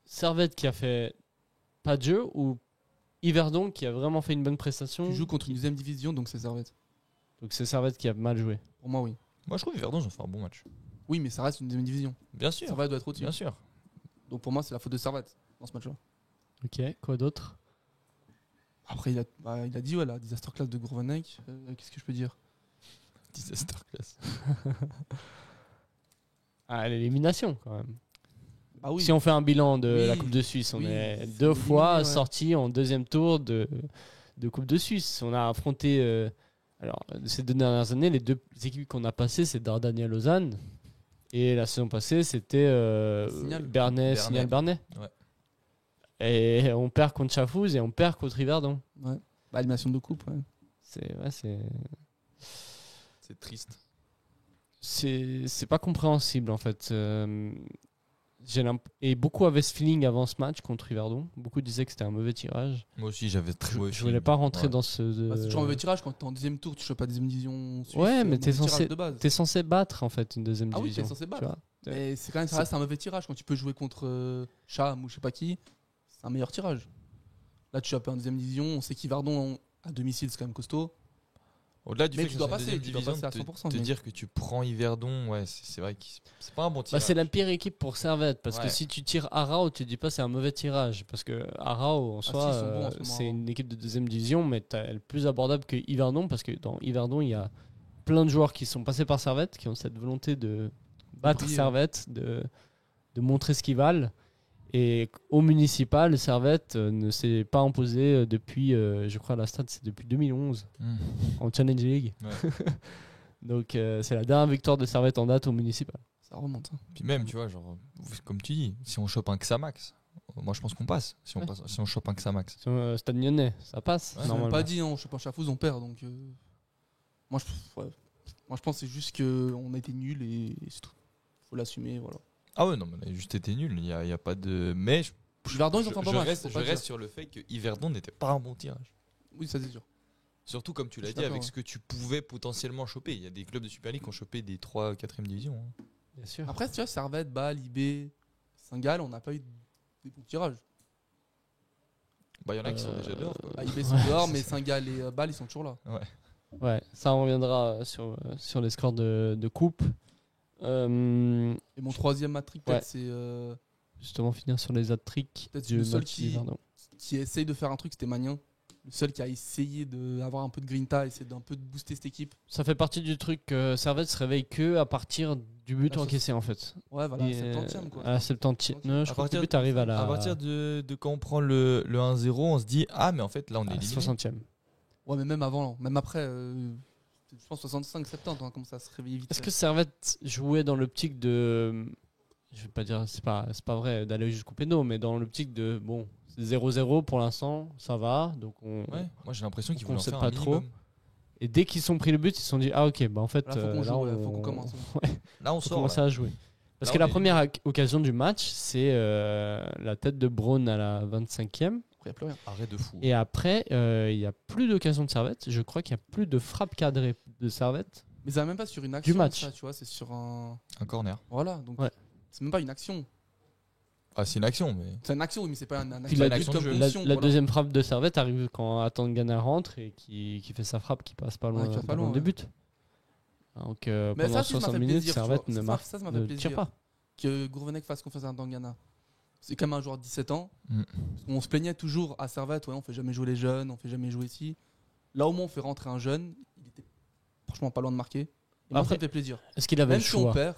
Servette qui a fait pas de jeu ou Yverdon qui a vraiment fait une bonne prestation? Tu joues contre une deuxième division, donc c'est Servette. Donc c'est Servette qui a mal joué. Pour moi, oui. Moi, je trouve Yverdon, ils ont fait un bon match. Oui, mais ça reste une deuxième division. Bien sûr. Servette doit être au-dessus. Bien sûr. Donc pour moi, c'est la faute de Servette dans ce match-là. Ok, quoi d'autre? Après, il a dit la disaster class de Gourvenek. Qu'est-ce que je peux dire? Disaster class. L'élimination, quand même. Oui. Si on fait un bilan de la Coupe de Suisse, on est 2 fois sorti en deuxième tour de Coupe de Suisse. On a affronté, ces 2 dernières années, les 2 équipes qu'on a passées, c'est Dordogne et Lausanne. Et la saison passée, c'était Signal Bernay. Ouais. Et on perd contre Chafouz et on perd contre Yverdon. Ouais. Élimination de coupe, ouais. C'est triste. C'est pas compréhensible, en fait. Et beaucoup avaient ce feeling avant ce match contre Yverdon. Beaucoup disaient que c'était un mauvais tirage. Moi aussi, j'avais très mauvais feeling. Je voulais pas rentrer dans ce. C'est toujours un mauvais tirage quand t'es en deuxième tour, tu joues pas deuxième division suisse. Ouais, mais t'es censé battre en fait une deuxième division. Ah oui, t'es censé battre. Mais c'est quand même, ça reste un mauvais tirage quand tu peux jouer contre Cham ou je sais pas qui. C'est un meilleur tirage. Là, tu joues un peu en deuxième division. On sait qu'Yverdon à domicile, c'est quand même costaud. Au-delà du Mais fait tu que dois c'est une passer, deuxième tu dois division, passer à 100%, te mais- dire que tu prends Yverdon, ouais, c'est vrai que c'est pas un bon Bah, tirage. c'est la pire équipe pour Servette parce que Ouais. si tu tires Arao, tu dis pas c'est un mauvais tirage parce que Arao en soi si, ils sont bons en ce moment, c'est Arao. une équipe de deuxième division mais elle est plus abordable que Yverdon parce que dans Yverdon il y a plein de joueurs qui sont passés par Servette qui ont cette volonté de battre briller, Servette, de montrer ce qu'ils valent et au municipal Servette ne s'est pas imposé depuis je crois la stade c'est depuis 2011 Mmh. en Challenge League. Ouais. Donc c'est la dernière victoire de Servette en date au municipal. Ça remonte. Hein. Puis même, tu vois, genre, comme tu dis, si on chope un Xamax, moi je pense qu'on passe. Si on, Ouais. si on chope un Xamax. Sur Stade Lyonnais, ça passe Ouais. Ils n'ont normalement. pas dit, hein, je sais pas, Chafouz, on perd. Donc, moi, je pense que c'est juste qu'on a été nuls et c'est tout. Faut l'assumer, voilà. Ah ouais, non, mais on a juste été nul. Il y a pas de. Mais Yverdon, ils ont fait un bon match, reste, faut je pas reste dire. sur le fait que Yverdon n'était pas un bon tirage. Oui, ça c'est sûr. Surtout comme tu Je l'as suis dit, d'accord, avec ouais. ce que tu pouvais potentiellement choper. Il y a des clubs de Super League qui ont chopé des 3 4e division. Hein. Bien sûr. Après, tu vois, Servette, Bâle, IB, Saint-Gall, on n'a pas eu des bons tirages. Bah, il y en a qui sont déjà dehors. quoi. Ah, IB sont dehors, mais Saint-Gall et Bâle, ils sont toujours là. Ouais, ça on reviendra sur les scores de coupe. Euh, Et mon troisième hat-trick, Ouais. peut-être, c'est justement finir sur les hat-tricks Peut-être du le seul match qui- d'Yverdon. qui essaye de faire un truc, c'était Magnin. Le seul qui a essayé d'avoir un peu de grinta, essayer d'un peu de booster cette équipe. Ça fait partie du truc que Servette se réveille que à partir du but Ah, ça, encaissé en fait. Ouais, voilà, Et, 70e quoi. À la 70e. Non, je À crois que partir le but arrive à la À partir de quand on prend le 1-0, on se dit ah, mais en fait là on est à la éliminé. 60e. Ouais, mais même avant, même après, je pense 65, 70, on commence à se réveiller vite. Est-ce fait. que Servette jouait dans l'optique de. Je vais pas dire, c'est pas vrai d'aller jusqu'au péno, mais dans l'optique de. Bon, c'est 0-0 pour l'instant, ça va. Donc on. Ouais, moi j'ai l'impression qu'ils On voulaient en sait faire pas un trop. minimum. Et dès qu'ils ont pris le but, ils se sont dit ah ok, bah en fait, Là, faut qu'on là, joue, ouais, on faut qu'on commence. Là on faut sort. commencer là. à jouer. Parce Là, que on la est première occasion du match, c'est la tête de Braun à la 25e. Après, il n'y a plus rien. Arrêt de fou. Et après, il n'y a plus d'occasion de Servette. Je crois qu'il n'y a plus de frappe cadrée de Servette. Mais ça même pas sur une action. match. Ça, tu vois, c'est sur un. Un corner. Voilà, donc Ouais. c'est même pas une action. Ah, c'est une action, mais. C'est une action, oui, mais c'est pas un Puis action. la, une action de jeu. la deuxième frappe de Servette arrive quand Atangana rentre et qui fait sa frappe qui passe pas loin, Ouais, qui passe pas pas loin loin, des ouais. buts. Donc Mais pendant ça, ça m'a 60 fait minutes, plaisir, tu Servette vois. ne, Ça, marque, ça m'a fait ne plaisir. tire pas. Que Gourvenec fasse confiance à Dangana. C'est quand même un joueur de 17 ans. Mm. On se plaignait toujours à Servette, ouais, on fait jamais jouer les jeunes, on fait jamais jouer ici. Là au moins on fait rentrer un jeune, il était franchement pas loin de marquer. Et moi Après, ça me fait plaisir. Est-ce qu'il avait Même le si on choix perd,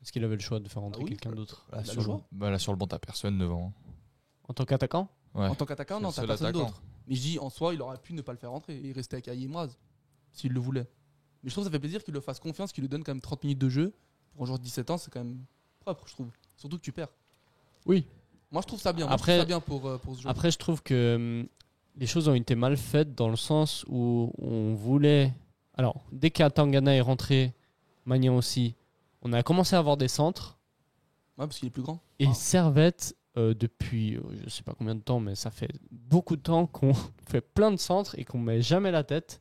Est-ce qu'il avait le choix de faire rentrer Ah oui, quelqu'un d'autre Là, a sur le choix. là, sur le banc, t'as personne devant. en tant qu'attaquant? Ouais. en tant qu'attaquant, C'est non, le t'as seul personne attaquant. d'autre. Mais je dis en soi, il aurait pu ne pas le faire rentrer et rester avec Aïe Mraz s'il le voulait. Mais je trouve que ça fait plaisir qu'il le fasse confiance, qu'il lui donne quand même 30 minutes de jeu. Pour un joueur de 17 ans, c'est quand même propre, je trouve. Surtout que tu perds. Oui. Moi je trouve ça bien. Moi, Après- je trouve ça bien pour ce joueur. Après, je trouve que les choses ont été mal faites dans le sens où on voulait. Alors, dès qu'Atangana est rentré, Magnan aussi, on a commencé à avoir des centres. Ouais, parce qu'il est plus grand. Et Ah. Servette, depuis je sais pas combien de temps, mais ça fait beaucoup de temps qu'on fait plein de centres et qu'on met jamais la tête.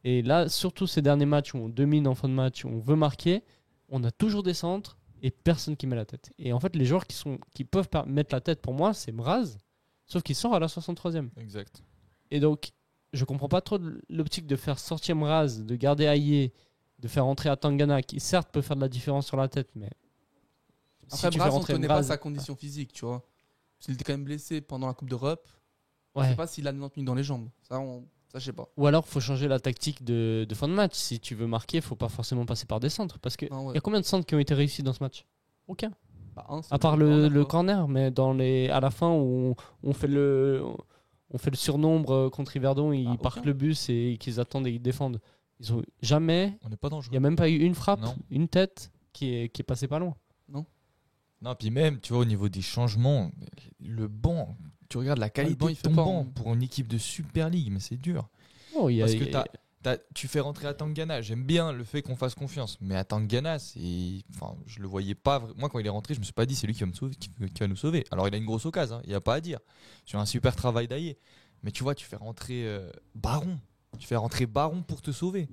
Et là, surtout ces derniers matchs où on domine en fin de match, où on veut marquer, on a toujours des centres et personne qui met la tête. Et en fait, les joueurs qui peuvent mettre la tête pour moi, c'est Mraz, sauf qu'il sort à la 63e. Exact. Et donc, je comprends pas trop l'optique de faire sortir Mraz, de garder Aïe, de faire rentrer Atangana, qui certes peut faire de la différence sur la tête, mais. Après, tu Braz, fais on ne rentrer connaît Mraz- pas sa condition physique, tu vois. Parce qu'il était quand même blessé pendant la Coupe d'Europe. Je Ouais. sais pas s'il a 90 minutes dans les jambes. Ça, je sais pas. Ou alors, faut changer la tactique de fin de match. Si tu veux marquer, faut pas forcément passer par des centres. Parce que Non, ouais. y a combien de centres qui ont été réussis dans ce match? Aucun. Bah, un, c'est À part corner, le quoi. corner, mais à la fin où on fait le surnombre contre Yverdon, ils Ah, partent aucun. le bus et qu'ils attendent et ils défendent. Ils ont jamais. On n'est pas Il dangereux. y a même pas eu une frappe, Non. une tête qui est passée pas loin. Non, puis même, tu vois, au niveau des changements, le banc, tu regardes la qualité banc, il de fait ton peur, banc hein. pour une équipe de Super League, mais c'est dur. Oh, il y a- Parce il que y a- tu fais rentrer Atangana. J'aime bien le fait qu'on fasse confiance, mais Atangana, enfin, je le voyais pas. Moi, quand il est rentré, je me suis pas dit c'est lui qui va, qui va nous sauver. Alors, il a une grosse occasion, il n'y a pas à dire. Sur un super travail d'Aïe. Mais tu vois, tu fais rentrer Baron. Tu fais rentrer Baron pour te sauver.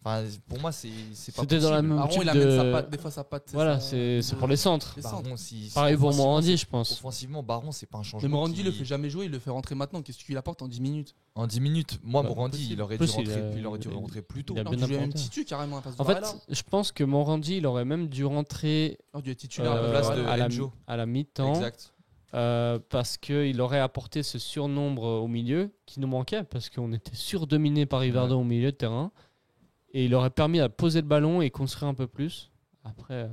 Enfin, pour moi, c'est pas C'était dans la possible. même Baron, type il amène de... sa patte, des fois sa patte. Voilà, ça- c'est pour les centres. les centres. Baron, si Pareil pour offensivement, Morandi, c'est- je pense. Offensivement, Baron, c'est pas un changement. Mais Morandi, il qui- le fait jamais jouer, il le fait rentrer maintenant. Qu'est-ce que tu lui apportes en 10 minutes? En 10 minutes. Moi, Bah, Morandi, possible. il aurait dû Possible, rentrer, il aurait dû rentrer plus tôt. il a Non, bien tu joues même apporté. titu carrément à la place de En fait, Varela. je pense que Morandi, il aurait même dû rentrer Alors, tu es titulaire la place de à, la, Enjo. à la mi-temps. Exact. Parce qu'il aurait apporté ce surnombre au milieu qui nous manquait parce qu'on était surdominé par Rivaldo au milieu de terrain et il aurait permis à poser le ballon et construire un peu plus. Après,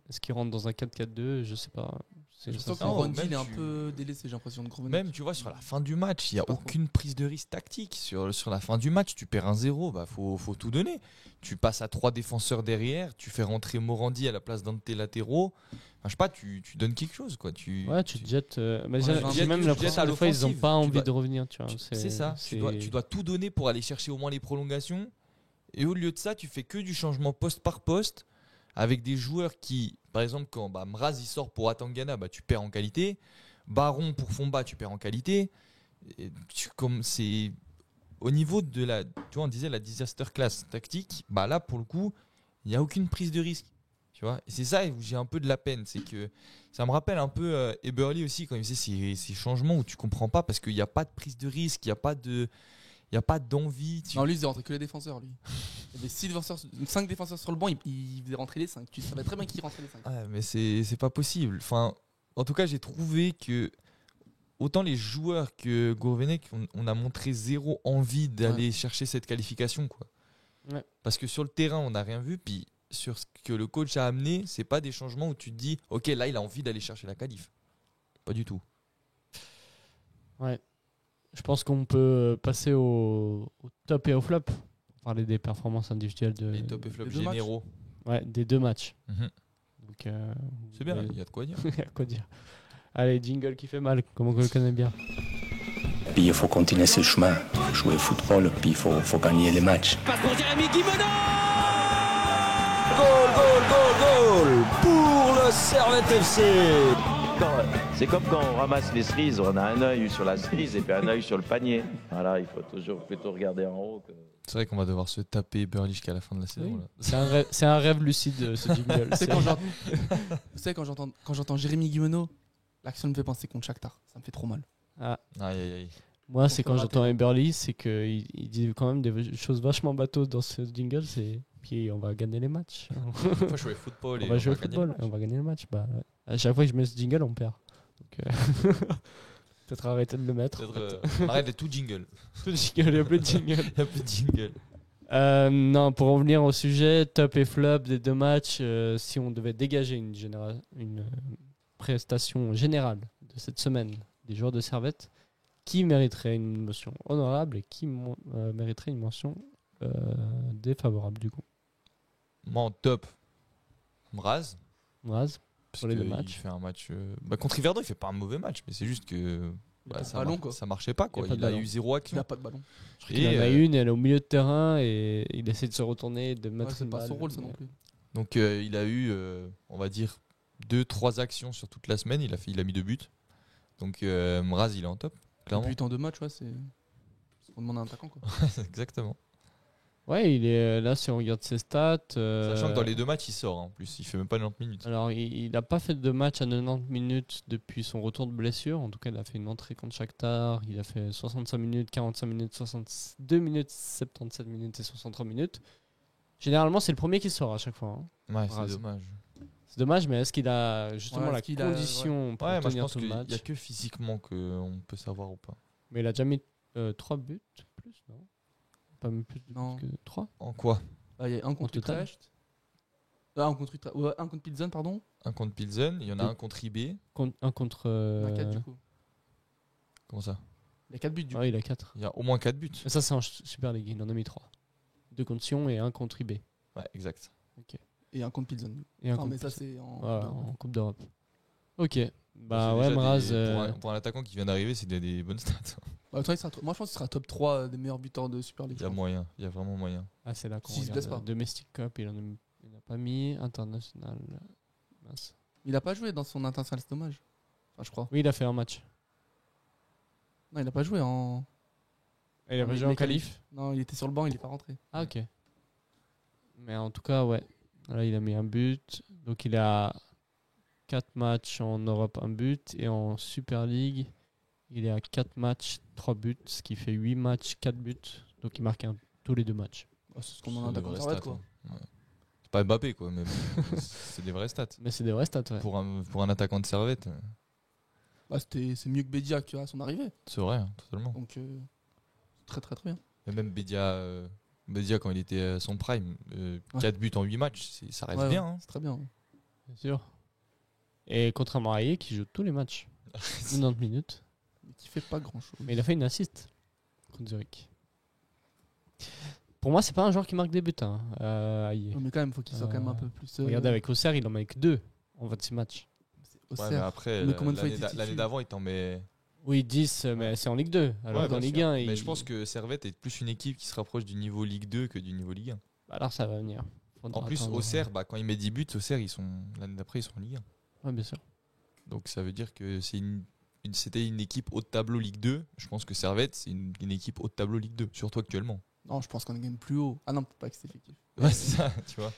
est-ce qu'il rentre dans un 4-4-2? Je sais pas. Je sens que Non, Morandi, même il est un tu- peu délaissé, j'ai l'impression de Grosvenec. Même, tu vois, sur la fin du match, il n'y a Je sais pas aucune prise de risque tactique. Sur la fin du match, tu perds 1-0, bah, faut tout donner. Tu passes à 3 défenseurs derrière, tu fais rentrer Morandi à la place d'un de tes latéraux. Enfin, je sais pas, tu donnes quelque chose, quoi. Tu te jettes. Mais Ouais, j'ai tu j'ai jettes- même tu l'impression jettes à des fois ils n'ont l'offensive. pas Tu envie dois- de revenir. Tu vois. C'est ça. Tu dois tout donner pour aller chercher au moins les prolongations. Et au lieu de ça, tu fais que du changement poste par poste avec des joueurs qui, par exemple, quand Mraz il sort pour Atangana, tu perds en qualité. Baron pour Fomba, tu perds en qualité. Et comme c'est au niveau de la, tu vois, on disait la disaster class tactique. Là, pour le coup, il n'y a aucune prise de risque. Tu vois, et c'est ça où j'ai un peu de la peine, c'est que ça me rappelle un peu Eberle aussi quand il faisait ces changements où tu comprends pas parce qu'il n'y a pas de prise de risque, il n'y a pas d'envie. Non, lui, il faisait rentrer que les défenseurs, lui. Il y avait 5 défenseurs sur le banc, il faisait rentrer les 5. Tu savais très bien qui rentrait les 5. Ouais, mais c'est pas possible. Enfin, en tout cas, j'ai trouvé que autant les joueurs que Gourvenec, on a montré zéro envie d'aller chercher cette qualification, quoi. Ouais. Parce que sur le terrain, on n'a rien vu. Puis sur ce que le coach a amené, c'est pas des changements où tu te dis, ok, là, il a envie d'aller chercher la qualif. Pas du tout. Ouais. Je pense qu'on peut passer au top et au flop. Pour parler des performances individuelles Les top et flop les deux matchs. généraux. des deux matchs. Mhm. Donc, C'est bien, il y a de quoi dire. Il y a quoi dire. Allez, jingle qui fait mal, comme on le connaît bien. Puis il faut continuer ce chemin, il faut jouer au football, puis il faut gagner les matchs. Passe pour Jérémy Guimeno. Goal pour le Servette FC. C'est comme quand on ramasse les cerises, on a un œil sur la cerise et puis un œil sur le panier. Voilà, il faut toujours plutôt regarder en haut. C'est vrai qu'on va devoir se taper Burley jusqu'à la fin de la saison. Oui. Là. C'est un rêve lucide, ce jingle. Tu sais, quand j'entends Jérémy Guimeno, l'action me fait penser contre Shakhtar. Ça me fait trop mal. Ah. Aïe, aïe, aïe. Moi, c'est On quand peut j'entends rater. Eberle, c'est qu'il dit quand même des choses vachement bateaux dans ce jingle. Puis on va gagner les matchs. On va jouer au football. On va jouer au football et on va gagner le match. À chaque fois que je mets ce jingle, on perd. Donc, peut-être arrêter de le mettre. On arrête de tout jingle. Tout jingle, il n'y a plus de jingle. Il n'y a plus de jingle. Non, pour revenir au sujet, top et flop des deux matchs, si on devait dégager une prestation générale de cette semaine des joueurs de Servette, qui mériterait une mention honorable et qui mériterait une mention défavorable du coup? Moi en top, Mraz. Mraz, Parce pour les deux qu'il matchs. fait un match. Contre Yverdon, il fait pas un mauvais match, mais c'est juste que pas de ça, ballon, quoi. ça marchait pas. Quoi. Il y a pas de Il a ballon. eu zéro Il action. n'a pas de ballon. Il en a une, elle est au milieu de terrain et il essaie de se retourner, de Ouais, mettre c'est une pas balle. son rôle, ça non plus. Donc il a eu, on va dire, 2-3 actions sur toute la semaine. Il a mis 2 buts. Donc Mraz, il est en top, clairement. Depuis tant de matchs, ouais, c'est. On demande à un attaquant, quoi. Exactement. Ouais, il est là si on regarde ses stats. Sachant que dans les 2 matchs, il sort en plus. Il fait même pas 90 minutes. Alors, il n'a pas fait de match à 90 minutes depuis son retour de blessure. En tout cas, il a fait une entrée contre Shakhtar. Il a fait 65 minutes, 45 minutes, 62 minutes, 77 minutes et 63 minutes. Généralement, c'est le premier qui sort à chaque fois. Hein. Ouais, Mraz. c'est dommage. C'est dommage, mais est-ce qu'il a justement Ouais, la est-ce qu'il a- condition pour Ouais, moi je tenir pense tout qu'il le n'y match a que physiquement qu'on peut savoir ou pas. Mais il a déjà mis 3 buts plus, non? Pas même plus de Non. buts que 3? En quoi? Il y a un contre total. Utrecht. Un contre Pilsen, pardon. Un contre Pilsen, il y en a Et- un contre IB. Un contre. Il y en a 4 du coup. Comment ça? Il y a 4 buts du coup. Ouais, il a 4. Il y a au moins 4 buts. Mais ça, c'est en Super League. Il en a mis 3. 2 contre Sion et 1 contre IB. Ouais, exact. Et un contre Pilsen. Et un Non, contre mais ça, Pilsen. c'est en. Voilà, en Coupe d'Europe. Ok. Bah C'est ouais, déjà Mraz. pour un attaquant qui vient d'arriver, c'est des bonnes stats. Moi, je pense que ce sera top 3 des meilleurs buteurs de Super League. Il y a moyen, il y a vraiment moyen. Ah, c'est là qu'on S'il se regarde. blesse pas. Domestic Cup, il n'a pas mis. International. Mince. Il a pas joué dans son international, c'est dommage. Enfin, je crois. Oui, il a fait un match. Non, il a pas joué en. Et il a Non, pas mais joué en les qualif. Non, il était sur le banc, il est pas rentré. Ah, ok. Mais en tout cas, ouais. Là, il a mis un but. Donc, il a 4 matchs en Europe, un but. Et en Super League, il est à 4 matchs, 3 buts. Ce qui fait 8 matchs, 4 buts. Donc, il marque tous les 2 matchs. C'est ce qu'on en a d'accord avec, quoi. Ouais. C'est pas Mbappé, quoi, mais c'est des vrais stats. Mais c'est des vrais stats, ouais. Pour un attaquant de Servette. C'est mieux que Bédia à son arrivée. C'est vrai, hein, totalement. Donc, très très très bien. Et même Bédia, quand il était à son prime, 4 buts en 8 matchs, ça reste bien. Hein. C'est très bien. Bien sûr. Et contrairement à Aye qui joue tous les matchs, 90 minutes. Mais qui fait pas grand chose. Mais il a fait une assist contre Zurich. Pour moi, c'est pas un joueur qui marque des buts, hein, Aye. Mais quand même, faut qu'il soit quand même un peu plus. Regardez, avec Auxerre, il en met que 2 en 26 matchs. Ouais, mais après, l'année d'avant, il t'en met. Oui, 10, mais c'est en Ligue 2. Alors qu'en Ligue 1. Mais je pense que Servette est plus une équipe qui se rapproche du niveau Ligue 2 que du niveau Ligue 1. Alors ça va venir. En plus, Auxerre, quand il met 10 buts, Auxerre, l'année d'après, ils sont en Ligue 1. Ouais, bien sûr. Donc ça veut dire que c'était une équipe haut de tableau Ligue 2. Je pense que Servette, c'est une équipe haut de tableau Ligue 2, surtout actuellement. Non, je pense qu'on est quand même plus haut. Ah non, pas que c'est effectif. Ouais, c'est ça, tu vois.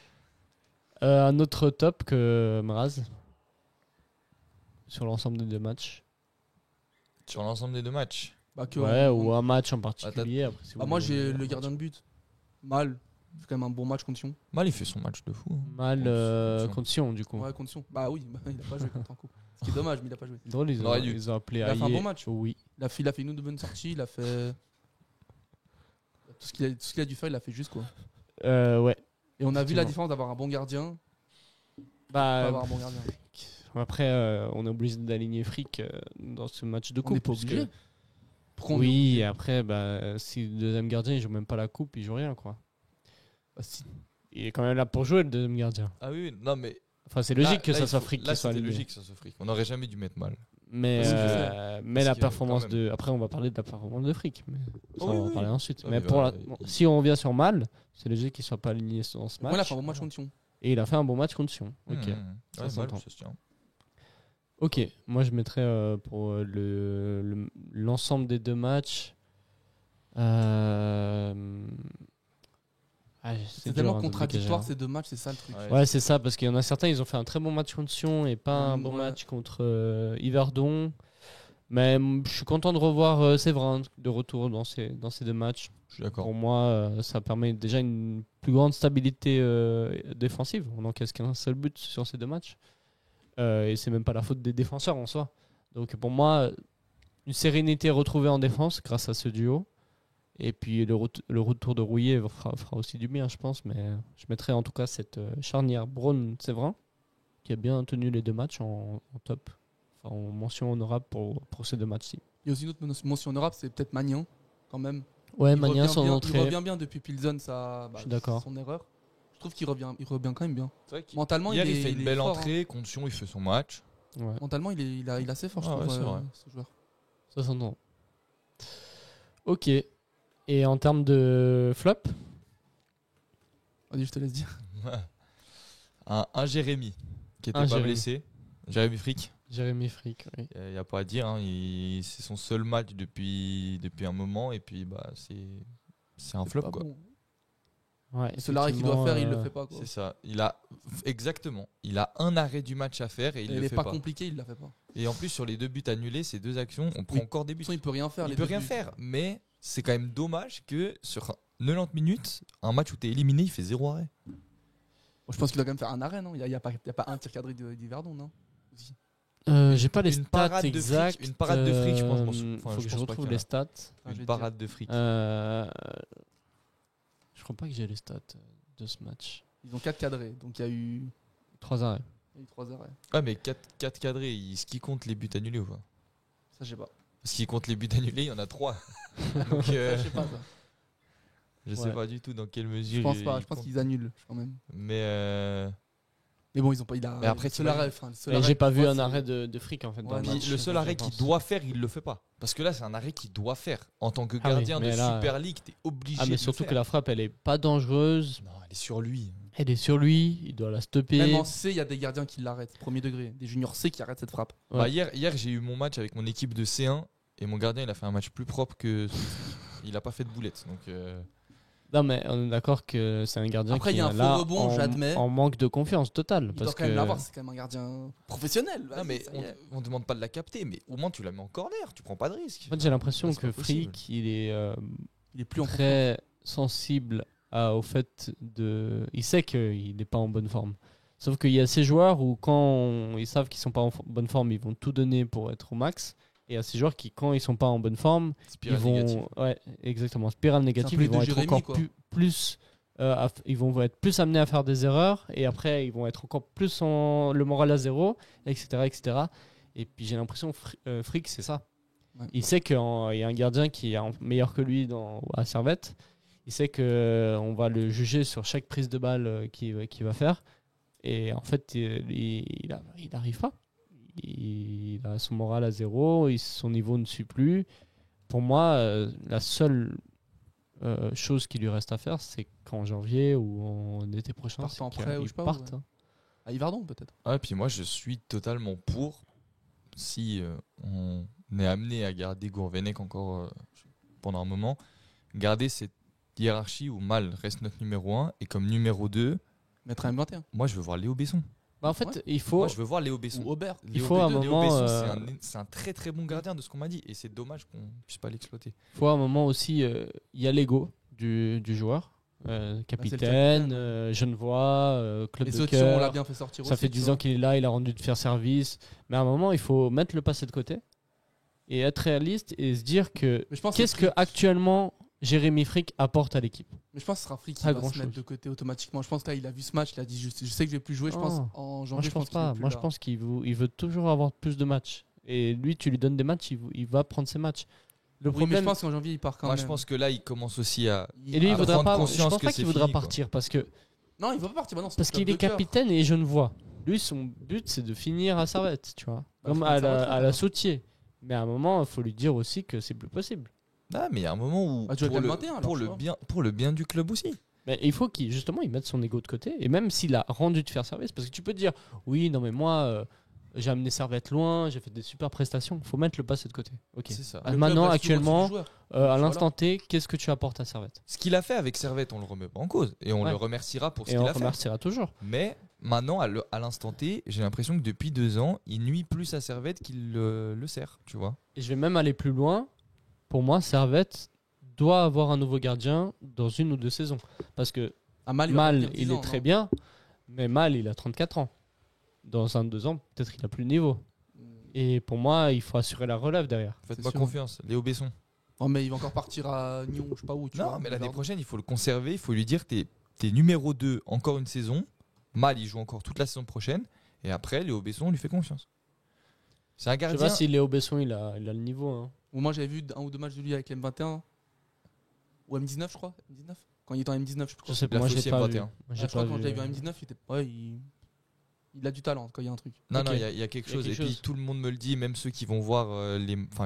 Un autre top que Mraz sur l'ensemble des 2 matchs. Sur l'ensemble des 2 matchs. Ou un match en particulier. Après, si moi, j'ai le gardien de but. Mal. Il fait quand même un bon match contre Sion. Mal, il fait son match de fou. Hein. Mal contre Sion, du coup. Ouais, contre Sion. Bah oui, il a pas joué contre un coup. Ce qui est dommage, mais il a pas joué. Drôle, ils ont appelé Aye. Il a fait un bon match. Oui. Il a fait une ou deux bonnes sorties. Il a fait. Tout ce qu'il a dû faire, il l'a fait juste, quoi. Ouais. Et on a vu la différence d'avoir un bon gardien. Pas avoir un bon gardien. Après, on est obligé d'aligner Frick dans ce match de coupe. On n'est pas obligé. Oui, après, si le deuxième gardien il joue même pas la coupe, il joue rien, quoi. Il est quand même là pour jouer, le deuxième gardien. Ah oui, non mais. Enfin, c'est logique que ça soit Frick qui soit aligné. C'est logique que ça soit Frick. On n'aurait jamais dû mettre Mal. Mais la performance de. Après, on va parler de la performance de Frick. Mais ça, on va en parler ensuite. Mais si on revient sur Mal, c'est logique qu'il soit pas aligné dans ce match. Il a fait un bon match contre Sion. Et il a fait un bon match contre Sion. Ok. Ça s'entend. Ok, moi je mettrais pour l'ensemble des 2 matchs. C'est tellement contradictoire ces 2 matchs, c'est ça le truc. Ouais, c'est ça, parce qu'il y en a certains, ils ont fait un très bon match contre Sion et pas un bon match contre Yverdon. Mais je suis content de revoir Séverin de retour dans ces 2 matchs. Je suis d'accord. Pour moi, ça permet déjà une plus grande stabilité défensive. On n'encaisse qu'un seul but sur ces 2 matchs. Et c'est même pas la faute des défenseurs en soi. Donc pour moi, une sérénité retrouvée en défense grâce à ce duo. Et puis le retour de Rouillet fera aussi du bien, je pense. Mais je mettrais en tout cas cette charnière Braun-Séverin qui a bien tenu les 2 matchs en top. Enfin, en mention honorable pour ces 2 matchs-ci. Il y a aussi une autre mention honorable, c'est peut-être Magnan, quand même. Ouais, Magnan, son entrée. Il revient bien depuis Pilsen, je suis d'accord. Son erreur. Je trouve qu'il revient quand même bien. C'est vrai mentalement, il fait une belle fort, entrée. Contre Sion, il fait son match. Ouais. Mentalement, il est assez fort, je trouve, ce joueur. Ça s'entend. Ok. Et en termes de flop, vas-y, je te laisse dire. un Jérémy qui n'était pas blessé. Jérémy Frick. Jérémy Frick, oui. Il n'y a pas à dire. Hein. C'est son seul match depuis un moment. Et puis, c'est un flop, quoi. Bon. Ouais, c'est l'arrêt qu'il doit faire, il le fait pas, quoi. C'est ça. Il a un arrêt du match à faire et il le fait pas. Il est pas compliqué, il l'a fait pas. Et en plus sur les 2 buts annulés, ces 2 actions, on prend encore des buts. Il peut rien faire. Il peut rien faire, mais c'est quand même dommage que sur 90 minutes, un match où t'es éliminé, il fait 0 arrêt. Je pense qu'il doit quand même faire un arrêt, non ? Il y a pas un tir cadré d'Yverdon, non ? J'ai pas les stats exactes. Une parade de Frick, je pense. Faut que je retrouve les stats. Une parade de Frick. Je crois pas que j'ai les stats de ce match. Ils ont 4 cadrés, donc il y a eu 3 arrêts. Il y a eu 3 arrêts. Ouais, mais 4 cadrés, est-ce qu'ils comptent les buts annulés ou pas ? Ça, je sais pas. Parce qu'ils comptent les buts annulés, il y en a 3. Donc, ça, je sais pas, ça. Je sais pas du tout dans quelle mesure. Je pense qu'ils annulent quand même. Mais bon, ils ont pas. Mais après, j'ai pas vu un arrêt de Frick en fait. Le seul arrêt qu'il doit faire, il le fait pas. Parce que là, c'est un arrêt qu'il doit faire. En tant que gardien de Super League, t'es obligé. Mais surtout que la frappe, elle est pas dangereuse. Non, elle est sur lui. Elle est sur lui, il doit la stopper. Même en C, il y a des gardiens qui l'arrêtent, premier degré. Des juniors C qui arrêtent cette frappe. Ouais. Hier, j'ai eu mon match avec mon équipe de C1 et mon gardien, il a fait un match plus propre que. Il a pas fait de boulette. Donc. Non, mais on est d'accord que c'est un gardien Après, qui il y a est un là faux rebond, j'admets. en manque de confiance totale. Il Parce doit quand même que l'avoir, c'est quand même un gardien professionnel. Non, mais on demande pas de la capter, mais au moins tu la mets en corner, tu prends pas de risque. en fait, j'ai l'impression Là, c'est que pas possible. Frick, il est plus en très sensible au fait de. Il sait qu'il n'est pas en bonne forme. Sauf qu'il y a ces joueurs où, quand ils savent qu'ils sont pas en bonne forme, ils vont tout donner pour être au max. Et il y a ces joueurs qui, quand ils sont pas en bonne forme, Spirale ils vont. négative. Ouais, exactement. Spirale négative, peu ils vont les être deux encore Jérémy, quoi. plus. Ils vont être plus amenés à faire des erreurs. Et après, ils vont être encore plus le moral à zéro, etc. etc. Et puis j'ai l'impression Frick, c'est ça. Ouais. Il sait qu'il y a un gardien qui est meilleur que lui à Servette. Il sait qu'on va le juger sur chaque prise de balle qu'il va faire. Et en fait, il n'arrive pas. Il a son moral à zéro, son niveau ne suit plus. Pour moi, la seule chose qui lui reste à faire, c'est qu'en janvier ou en été prochain, Parte en c'est prêt ou qu'il je sais pas, parte, ouais. hein. À Yverdon, peut-être. Ah, puis moi je suis totalement pour, si on est amené à garder Gourvenec encore pendant un moment, garder cette hiérarchie où Mal reste notre numéro 1 et comme numéro 2, Mettre un M21. moi je veux voir Léo Besson. Bah, en fait, Ouais. il faut. Moi je veux voir Léo Besson. Ou Aubert. Il faut à un moment, Léo Besson, c'est un très très bon gardien de ce qu'on m'a dit et c'est dommage qu'on puisse pas l'exploiter. Faut à un moment aussi, il y a l'ego du joueur. Capitaine, Genevois, club Les de autres, on l'a cœur. bien fait sortir Ça aussi, fait tu 10 vois. ans qu'il est là, il a rendu de faire service. Mais à un moment, il faut mettre le passé de côté et être réaliste et se dire que Mais je pense qu'est-ce que que actuellement Jérémy Frick apporte à l'équipe. Mais je pense que ce sera Frick qui Pas va se grand-chose. mettre de côté automatiquement. Je pense que là, il a vu ce match, il a dit je sais que je vais plus jouer. Je pense Non. en Moi, janvier, je pense qu'il est pas. plus Moi, là. je pense qu'il veut toujours avoir plus de matchs. Et lui, tu lui donnes des matchs, il va prendre ses matchs. Le Oui, mais je problème, pense qu'en janvier, il part quand Moi même. je pense que là il commence aussi à. et lui, il à voudra prendre pas. Je conscience pense que pas c'est qu'il voudra fini, quoi. partir parce que Non, il va pas partir. Bah non, c'est parce son club qu'il est de cœur. capitaine et Genevois. Lui, son but, c'est de finir à Servette, tu vois, Bah, comme faut à que ça retraite, la alors. Sautier. Mais à un moment, il faut lui dire aussi que c'est plus possible. Ah, mais il y a un moment où Bah, tu vas pour, être le, 21, alors, pour, je le vois. bien, pour le bien du club aussi. Mais il faut qu'il justement il mette son ego de côté. Et même s'il a rendu de faire service, parce que tu peux te dire oui, non mais moi j'ai amené Servette loin, j'ai fait des super prestations. Il faut mettre le passé de côté. Ok. C'est ça. Le club Maintenant, reste toujours actuellement, au-dessus du joueur. à Voilà. l'instant T, qu'est-ce que tu apportes à Servette? Ce qu'il a fait avec Servette, on le remet pas en cause et on Ouais. le remerciera pour ce Et qu'il on a fait. remerciera toujours. Mais maintenant, à l'instant T, j'ai l'impression que depuis 2 ans, il nuit plus à Servette qu'il le sert, tu vois. Et je vais même aller plus loin. Pour moi, Servette doit avoir un nouveau gardien dans 1 ou 2 saisons. Parce que Ah, Mal, il va Mal, revenir 10 il ans, est très non bien, mais Mal, il a 34 ans. Dans 1 ou 2 ans, peut-être qu'il a plus le niveau. Et pour moi, il faut assurer la relève derrière. Faites-moi C'est sûr. confiance. Léo Besson. Oh, mais il va encore partir à Nyon, je sais pas où. Tu Non, vois, mais l'année Yverdon. prochaine, il faut le conserver. Il faut lui dire que t'es numéro 2 encore une saison. Mal, il joue encore toute la saison prochaine. Et après, Léo Besson, on lui fait confiance. C'est un Je sais gardien. pas si Léo Besson, il a le niveau. Hein. Ou moi, j'avais vu 1 ou 2 matchs de lui avec l'M21 ou M19, je crois. M19 quand il était en M19, je sais plus Je quoi. sais pas, Il a moi fait j'ai aussi pas M21. vu. Moi, Ah, j'ai je crois pas que quand vu, j'avais vu en M19, il a du talent quand il y a un truc. Non, Ok. non, il y a quelque Il y a chose. quelque Et puis chose. tout le monde me le dit, même ceux qui vont voir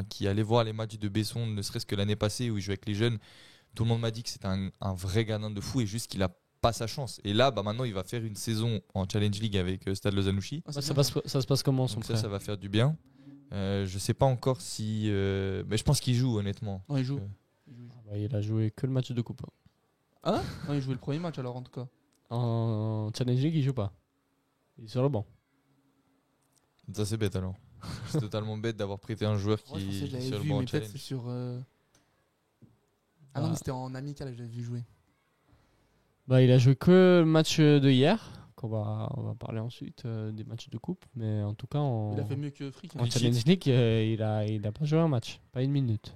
qui allaient voir les matchs de Besson, ne serait-ce que l'année passée où il jouait avec les jeunes, tout le monde m'a dit que c'était un vrai gamin de fou et juste qu'il a pas sa chance. Et là, bah maintenant, il va faire une saison en Challenge League avec Stade Lausanne-Ouchy. Ah, c'est Ça, bien, ça se passe comment son Donc frère ça va faire du bien. Je sais pas encore si, mais je pense qu'il joue honnêtement. Non, il joue. Bah, il a joué que le match de coupe. Ah non, il jouait le premier match alors en tout cas. En Challenge League, il joue pas. Il est sur le banc. Ça c'est bête alors. C'est totalement bête d'avoir prêté un joueur Ouais, je pensais que qui je est l'avais sur le vu, banc mais en peut-être challenge. c'est sur. Ah non, mais c'était en amical que j'avais vu jouer. Bah, il a joué que le match de hier. On va parler ensuite des matchs de coupe. Mais en tout cas, Il a fait mieux que Frick. en Challenge League, il a pas joué un match. Pas 1 minute.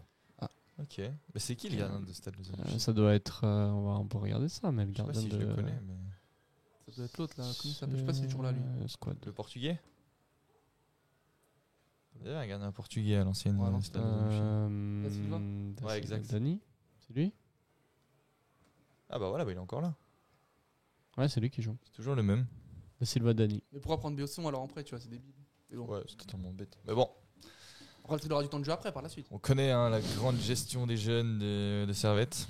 Ok. Mais c'est qui le gardien de Stade Lausanne-Ouchy? Ça doit être. On peut regarder ça, mais le Je sais pas gardien si je de. le connais, mais Ça doit être l'autre là. Comment il s'appelle Je sais pas si c'est toujours là lui. Squad. le portugais. D'ailleurs, un gardien portugais à l'ancienne Ouais, non, Stade Lausanne-Ouchy. Da Silva Ouais, exact. Dani, c'est lui? Ah bah voilà, bah, il est encore là. Ouais, c'est lui qui joue. C'est toujours le même. Da Silva Dani. Mais pourquoi prendre Béosson alors en prêt, tu vois, c'est débile. Mais bon. Ouais, c'est totalement bête. Mais bon, Après, il aura du temps de jeu après par la suite. on connaît hein, la grande gestion des jeunes de Servette.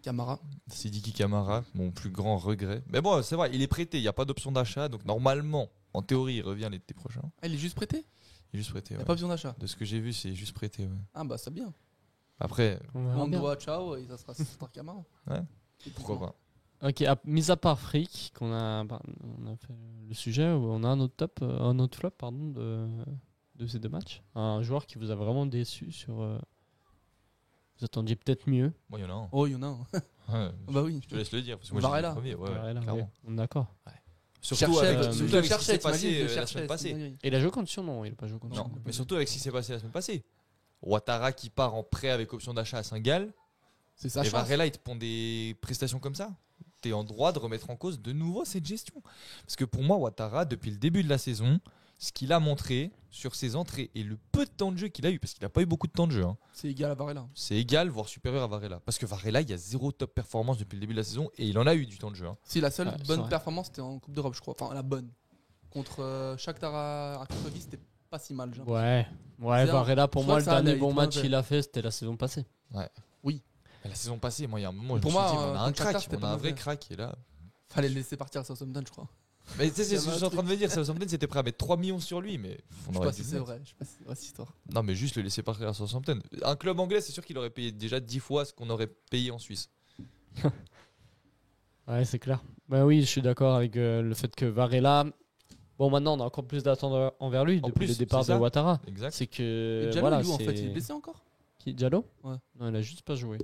Camara. Sidiki Camara, mon plus grand regret. Mais bon, c'est vrai, il est prêté, il n'y a pas d'option d'achat, donc normalement, en théorie, il revient l'été prochain. Ah, il est juste prêté Il est juste prêté. Il n'y Ouais. a pas besoin d'achat. De ce que j'ai vu, c'est juste prêté. Ouais. Ah bah c'est bien. Après, On verra bien. Mondoa, ciao, et ça sera Camara. Pourquoi pas. Ok, mis à part Frick, on a fait le sujet, on a un autre flop de ces deux matchs. Un joueur qui vous a vraiment déçu sur. Vous attendiez peut-être mieux. Moi, il y en a un. Oh, il y en a un. Ouais, Bah oui. Je te laisse le dire. Parce que moi, Varela. j'ai dit le premier. Varela, clairement. ouais, on est d'accord. Surtout avec ce qui s'est passé la semaine passée. Et il a joué contre Sion, non, il n'a pas joué contre Non, Sion. mais surtout avec ce qui s'est passé la semaine passée. Ouattara qui part en prêt avec option d'achat à Saint-Gall. C'est ça. Et Varela, il te pond des prestations comme ça. T'es en droit de remettre en cause de nouveau cette gestion. Parce que pour moi, Ouattara, depuis le début de la saison, ce qu'il a montré sur ses entrées et le peu de temps de jeu qu'il a eu, parce qu'il n'a pas eu beaucoup de temps de jeu, hein, C'est égal à Varela. c'est égal, voire supérieur à Varela. Parce que Varela, il y a 0 top performance depuis le début de la saison et il en a eu du temps de jeu. Hein. Si, la seule c'est bonne vrai. performance, c'était en Coupe d'Europe, je crois. Enfin, la bonne. Contre Shakhtar à Cracovie, c'était pas si mal. j'ai l'impression. Ouais, C'est Varela, pour je moi, vois le que ça dernier allait, bon il match doit qu'il a fait, c'était la saison passée. Mais la saison passée, moi, il y a un moment, je Pour me suis moi, dit, on a un contre Shakhtar, crack, c'était on pas a un vrai mauvais. crack. Et là... Fallait le laisser partir à Southampton, je crois. Mais tu sais, c'est Il y ce que avait je suis en un train de me dire. Southampton, c'était prêt à mettre 3 millions sur lui, mais on Je sais aurait pas dû si le c'est mettre. vrai. Je sais pas si c'est vrai cette histoire. Non, mais juste le laisser partir à Southampton. Un club anglais, c'est sûr qu'il aurait payé déjà 10 fois ce qu'on aurait payé en Suisse. Ouais, c'est clair. Bah oui, je suis d'accord avec le fait que Varela. Bon, maintenant, on a encore plus d'attentes envers lui En depuis plus, le départ c'est de ça. Ouattara. Exact. C'est que. Et Diallo, voilà, il joue, en c'est- fait, il est blessé encore. Qui, Diallo Ouais. Non, il a juste pas joué.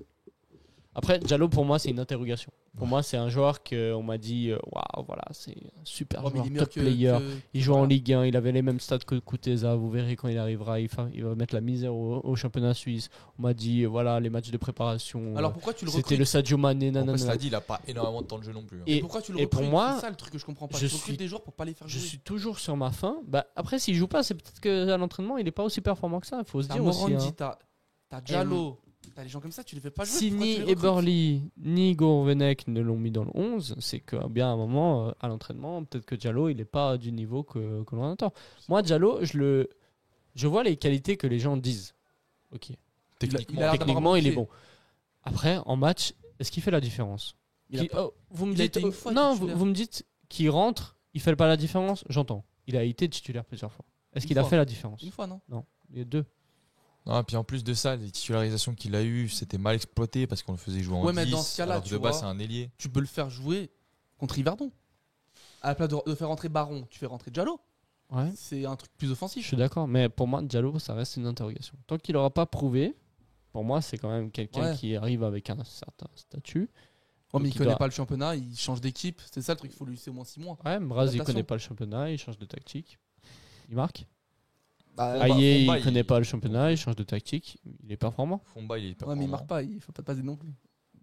Après, Diallo, pour moi, c'est une interrogation. Pour moi, c'est un joueur qu'on m'a dit waouh, voilà, c'est un super Oh, mais joueur, il est meilleur top player. Il joue en voilà. Ligue 1, il avait les mêmes stats que Kuteza. Vous verrez quand il arrivera, il va mettre la misère au championnat suisse. On m'a dit voilà, les matchs de préparation. Alors pourquoi tu le c'était recrutes le Sadio Mané, Après, nanana. cela dit, il a pas énormément de temps de jeu non plus. hein. Et- Pourquoi tu le et recrutes pour moi, c'est ça le truc que je comprends pas. je Tu recrutes suis- des joueurs pour pas les faire Je jouer. suis toujours sur ma fin. Bah, après, s'il joue pas, c'est peut-être qu'à l'entraînement, il est pas aussi performant que ça. Il faut se T'as dire aussi. Morandi, Hein. t'as Diallo, t'as des gens comme ça, tu les fais pas jouer. Si pourquoi tu ni les recrutes Eberly ni Gourvenec ne l'ont mis dans le 11, c'est que bien à un moment, à l'entraînement, peut-être que Diallo, il n'est pas du niveau que l'on attend. Moi, Diallo, je vois les qualités que les gens disent. Ok. Techniquement, il a l'air Techniquement, il est manqué. bon. Après, en match, est-ce qu'il fait la différence Il a Qui- pas- oh, vous me il a dites, été une fois non, titulaire. vous me dites qu'il rentre, il fait pas la différence. J'entends. Il a été titulaire plusieurs fois. Est-ce Une qu'il a fois. fait la différence Une fois, non Non, il y a deux. Ah, puis en plus de ça, les titularisations qu'il a eues, c'était mal exploité parce qu'on le faisait jouer en Ouais, mais 10, dans ce cas-là, alors que tu de base, vois, c'est un ailier. Tu peux le faire jouer contre Yverdon. À la place de faire rentrer Baron, tu fais rentrer Diallo. Ouais. C'est un truc plus Je offensif. suis d'accord, mais pour moi, Diallo, ça reste une interrogation. Tant qu'il n'aura pas prouvé, pour moi, c'est quand même quelqu'un Ouais. qui arrive avec un certain statut. Ouais, mais Donc, il il connaît doit- pas le championnat, il change d'équipe. C'est ça le truc, il faut lui laisser au moins 6 mois. Ouais, Mraz, il Adaptation. connaît pas le championnat, il change de tactique. Il marque. Bah, Fomba, Aïe, Fomba, il connaît il- pas le championnat, il change de tactique. Il est performant. Fomba, il est ouais, mais il performant. marque pas, il faut pas passer non plus.